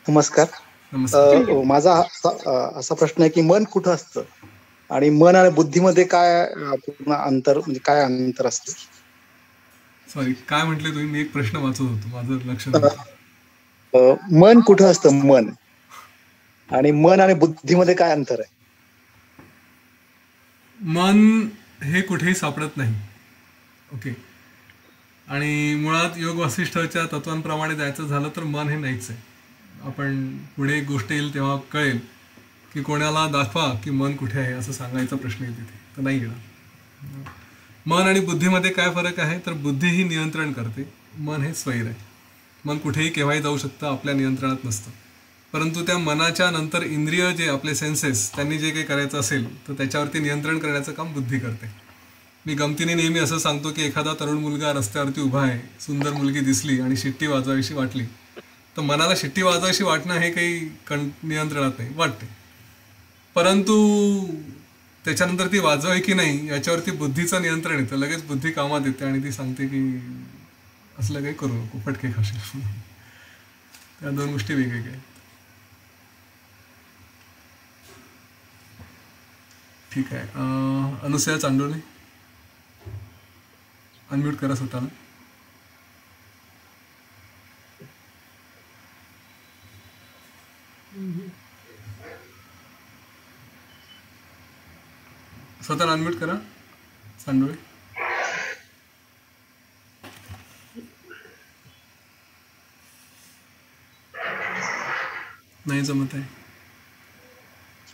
नमस्कार. माझा असा प्रश्न आहे की मन कुठं असतं? आणि मन आणि बुद्धीमध्ये काय पूर्ण अंतर, म्हणजे काय अंतर असतं? सॉरी, काय म्हटले तुम्ही? मी एक प्रश्न वाचत होतो, माझं लक्ष नव्हतं. मन कुठं असतं, मन आणि बुद्धीमध्ये काय अंतर आहे? मन हे कुठेही सापडत नाही. ओके. आणि मुळात योग वासिष्ठच्या तत्वांप्रमाणे जायचं झालं तर मन हे नाहीच आहे. आपण पुढे एक गोष्ट येईल तेव्हा कळेल की कोणाला दाखवा की मन कुठे आहे असं सांगायचा प्रश्न येईल तिथे, तर नाही येणार. मन आणि बुद्धीमध्ये काय फरक आहे तर बुद्धी ही नियंत्रण करते, मन हे स्वैर आहे. मन कुठेही केव्हाही जाऊ शकतं, आपल्या नियंत्रणात नसतं. परंतु त्या मनाच्या नंतर इंद्रिय जे आपले सेन्सेस, त्यांनी जे काही करायचं असेल तर त्याच्यावरती नियंत्रण करण्याचं काम बुद्धी करते. मी गमतीने नेहमी असं सांगतो की एखादा तरुण मुलगा रस्त्यावरती उभा आहे, सुंदर मुलगी दिसली आणि शिट्टी वाजवावीशी वाटली, तर मनाला शिट्टी वाजवावीशी वाटणं हे काही नियंत्रणात नाही, वाटते. परंतु त्याच्यानंतर ती वाजवावी की नाही याच्यावरती बुद्धीचं नियंत्रण येतं. लगेच बुद्धी कामात येते आणि ती सांगते की असलं काही करू नको, फटके खाशील. त्या दोन गोष्टी वेगवेगळ्या आहेत. ठीक आहे. अनुसया चांडोले, अनम्यूट करा स्वतःला. स्वतःला अनम्यूट करा चांडोळे. नाही जमत आहे.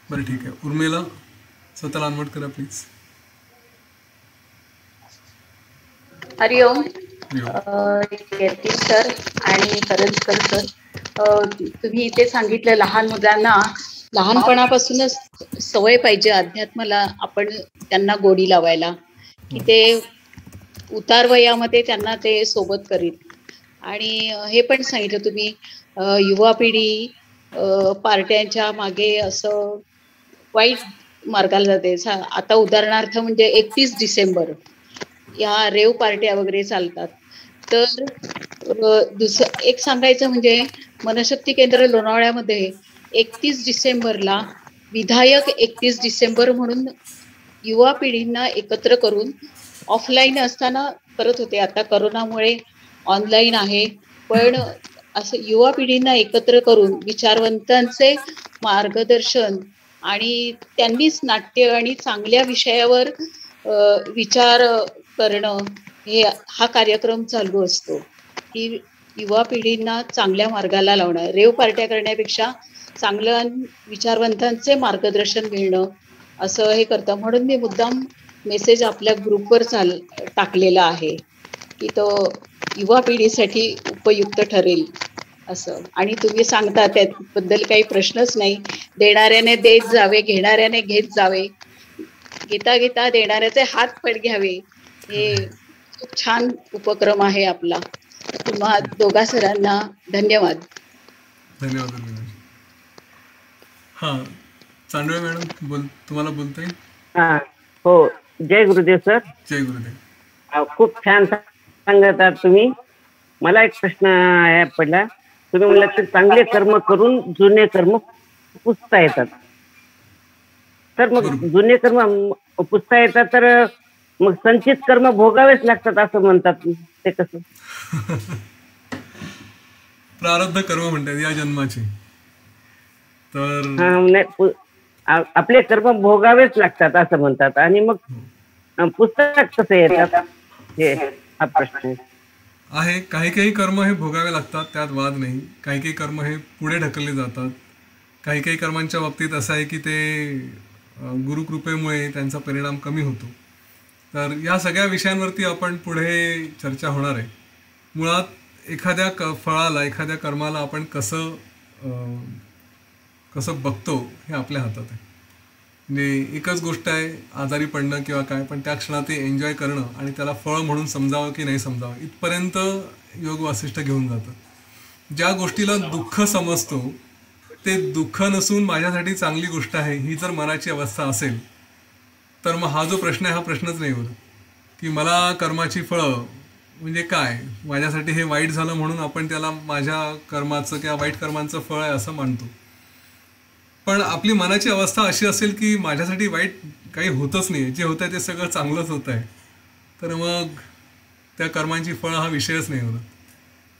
बरं ठीक आहे. उर्मिला, स्वतःला अनम्यूट करा प्लीज. हरिओम. कीर्ती सर आणि करंजकर सर, तुम्ही इथे सांगितलं लहान मुलांना लहानपणापासूनच सवय पाहिजे अध्यात्माला, आपण त्यांना गोडी लावायला, की ते उतार वयामध्ये त्यांना ते सोबत करीत. आणि हे पण सांगितलं तुम्ही युवा पिढी पार्ट्यांच्या मागे असं वाईट मार्गाला जाते. आता उदाहरणार्थ म्हणजे 31 डिसेंबर या रेव पार्ट्या वगैरे चालतात. तर दुसरं एक सांगायचं म्हणजे मनशक्ती केंद्र लोणावळ्यामध्ये 31 डिसेंबरला विधायक 31 डिसेंबर म्हणून युवा पिढींना एकत्र करून ऑफलाईन असताना करत होते. आता करोनामुळे ऑनलाईन आहे, पण असं युवा पिढींना एकत्र करून विचारवंतांचे मार्गदर्शन आणि त्यांनीच नाट्य आणि चांगल्या विषयावर विचार करणं, हा कार्यक्रम चालू असतो की युवा पिढींना चांगल्या मार्गाला लावणं. रेव पार्ट्या करण्यापेक्षा चांगल्या विचारवंतांचे मार्गदर्शन मिळणं असं हे करतं. म्हणून मी मुद्दाम मेसेज आपल्या ग्रुपवर टाकलेला आहे की तो युवा पिढीसाठी उपयुक्त ठरेल असं. आणि तुम्ही सांगता त्याबद्दल काही प्रश्नच नाही. देणाऱ्याने देत जावे, घेणाऱ्याने घेत जावे, घेता घेता देणाऱ्याचे हात पण घ्यावे. हे खूप छान उपक्रम आहे आपला. तुम्हा दोघा सरांना धन्यवाद. धन्यवाद. हा, चांडोळे मॅडम तुम्हाला बोलता येईल? हो, जय गुरुदेव सर. जय गुरुदेव. खूप छान सांगतात तुम्ही. मला एक प्रश्न पडला. तुम्ही म्हणला की चांगले कर्म करून जुने कर्म पुसता येतात. तर मग जुने कर्म पुसता येतात तर मग संचित कर्म भोगावेच लागतात असं म्हणतात, ते कसं? प्रारब्ध कर्म म्हणतात या जन्माचे. तर आपले कर्म भोगावेच लागतात असं म्हणतात आणि मग पुस्तक कसं येतात, हे हा प्रश्न आहे. काही काही कर्म हे भोगावे लागतात, त्यात वाद नाही. काही काही कर्म हे पुढे ढकलले जातात. काही काही कर्मांच्या बाबतीत असं आहे की ते गुरुकृपेमुळे त्यांचा परिणाम कमी होतो. तर या सगळ्या विषयांवरती आपण पुढे चर्चा होणार आहे. मुळात एखाद्या फळाला, एखाद्या कर्माला आपण कसं बघतो हे आपल्या हातात आहे. म्हणजे एकच गोष्ट आहे आजारी पडणं किंवा काय, पण त्या क्षणात ते एन्जॉय करणं आणि त्याला फळ म्हणून समजावं की नाही समजावं इथपर्यंत योग वासिष्ठ घेऊन जातं. ज्या गोष्टीला दुःख समजतो ते दुःख नसून माझ्यासाठी चांगली गोष्ट आहे ही जर मनाची अवस्था असेल तर मग हा जो प्रश्न आहे हा प्रश्नच नाही होत की मला कर्माची फळं म्हणजे काय, माझ्यासाठी हे वाईट झालं म्हणून आपण त्याला माझ्या कर्माचं किंवा वाईट कर्मांचं फळ आहे असं मानतो. पण आपली मनाची अवस्था अशी असेल की माझ्यासाठी वाईट काही होतच नाही, जे होत आहे ते सगळं चांगलंच होत आहे, तर मग त्या कर्मांची फळं हा विषयच नाही होत.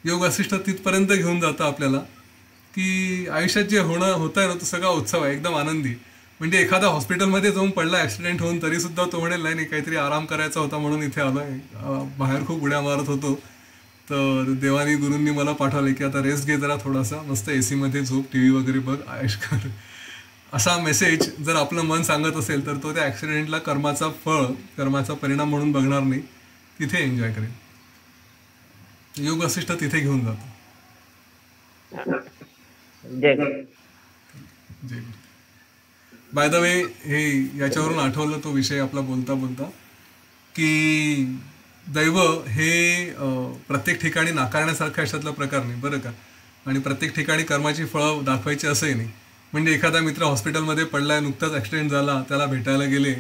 योग वसिष्ठ तिथपर्यंत घेऊन जातं आपल्याला की आयुष्यात जे होत आहे ना तो सगळा उत्सव आहे, एकदम आनंदी. म्हणजे एखादा हॉस्पिटलमध्ये जाऊन पडला ॲक्सिडेंट होऊन तरी सुद्धा तो म्हणेल नाही काहीतरी आराम करायचा होता म्हणून इथे आलोय, बाहेर खूप उड्या मारत होतो, तर देवानी गुरूंनी मला पाठवले की आता रेस्ट घे जरा थोडासा, मस्त AC मध्ये झोप, TV वगैरे बघ, आयुष कर. असा मेसेज जर आपलं मन सांगत असेल तर तो त्या ॲक्सिडेंटला कर्माचा फळ, कर्माचा परिणाम म्हणून बघणार नाही, तिथे एन्जॉय करेल. योग वसिष्ठ तिथे घेऊन जातो. बाय द वे, हे याच्यावरून आठवलं तो विषय आपला बोलता बोलता की दैव हे प्रत्येक ठिकाणी नाकारण्यासारखा अशातला प्रकार नाही बरं का. आणि प्रत्येक ठिकाणी कर्माची फळं दाखवायची असंही नाही. म्हणजे एखादा मित्र हॉस्पिटलमध्ये पडलाय, नुकताच ॲक्सिडेंट झाला, त्याला भेटायला गेले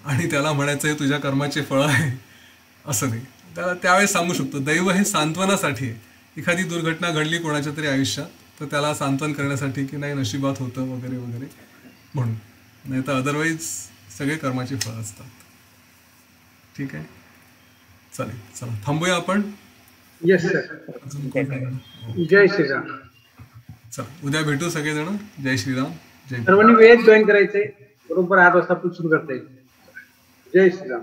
आणि त्याला म्हणायचं हे तुझ्या कर्माचे फळ आहे असं नाही. त्याला त्यावेळेस सांगू शकतो दैव हे सांत्वनासाठी आहे. एखादी दुर्घटना घडली कोणाच्या तरी आयुष्यात तर त्याला सांत्वन करण्यासाठी की नाही नशिबात होतं वगैरे वगैरे म्हणून, नाही तर अदरवाईज सगळे कर्माची फळं असतात. ठीक आहे, चालेल, चला थांबूया आपण. Yes sir. जय श्रीराम. चला उद्या भेटू सगळेजण. जय श्रीराम. जय सर्वांनी वेळेत जॉईन करायचंय, बरोबर 8 वाजता आपण सुरू करता येईल. जय श्रीराम.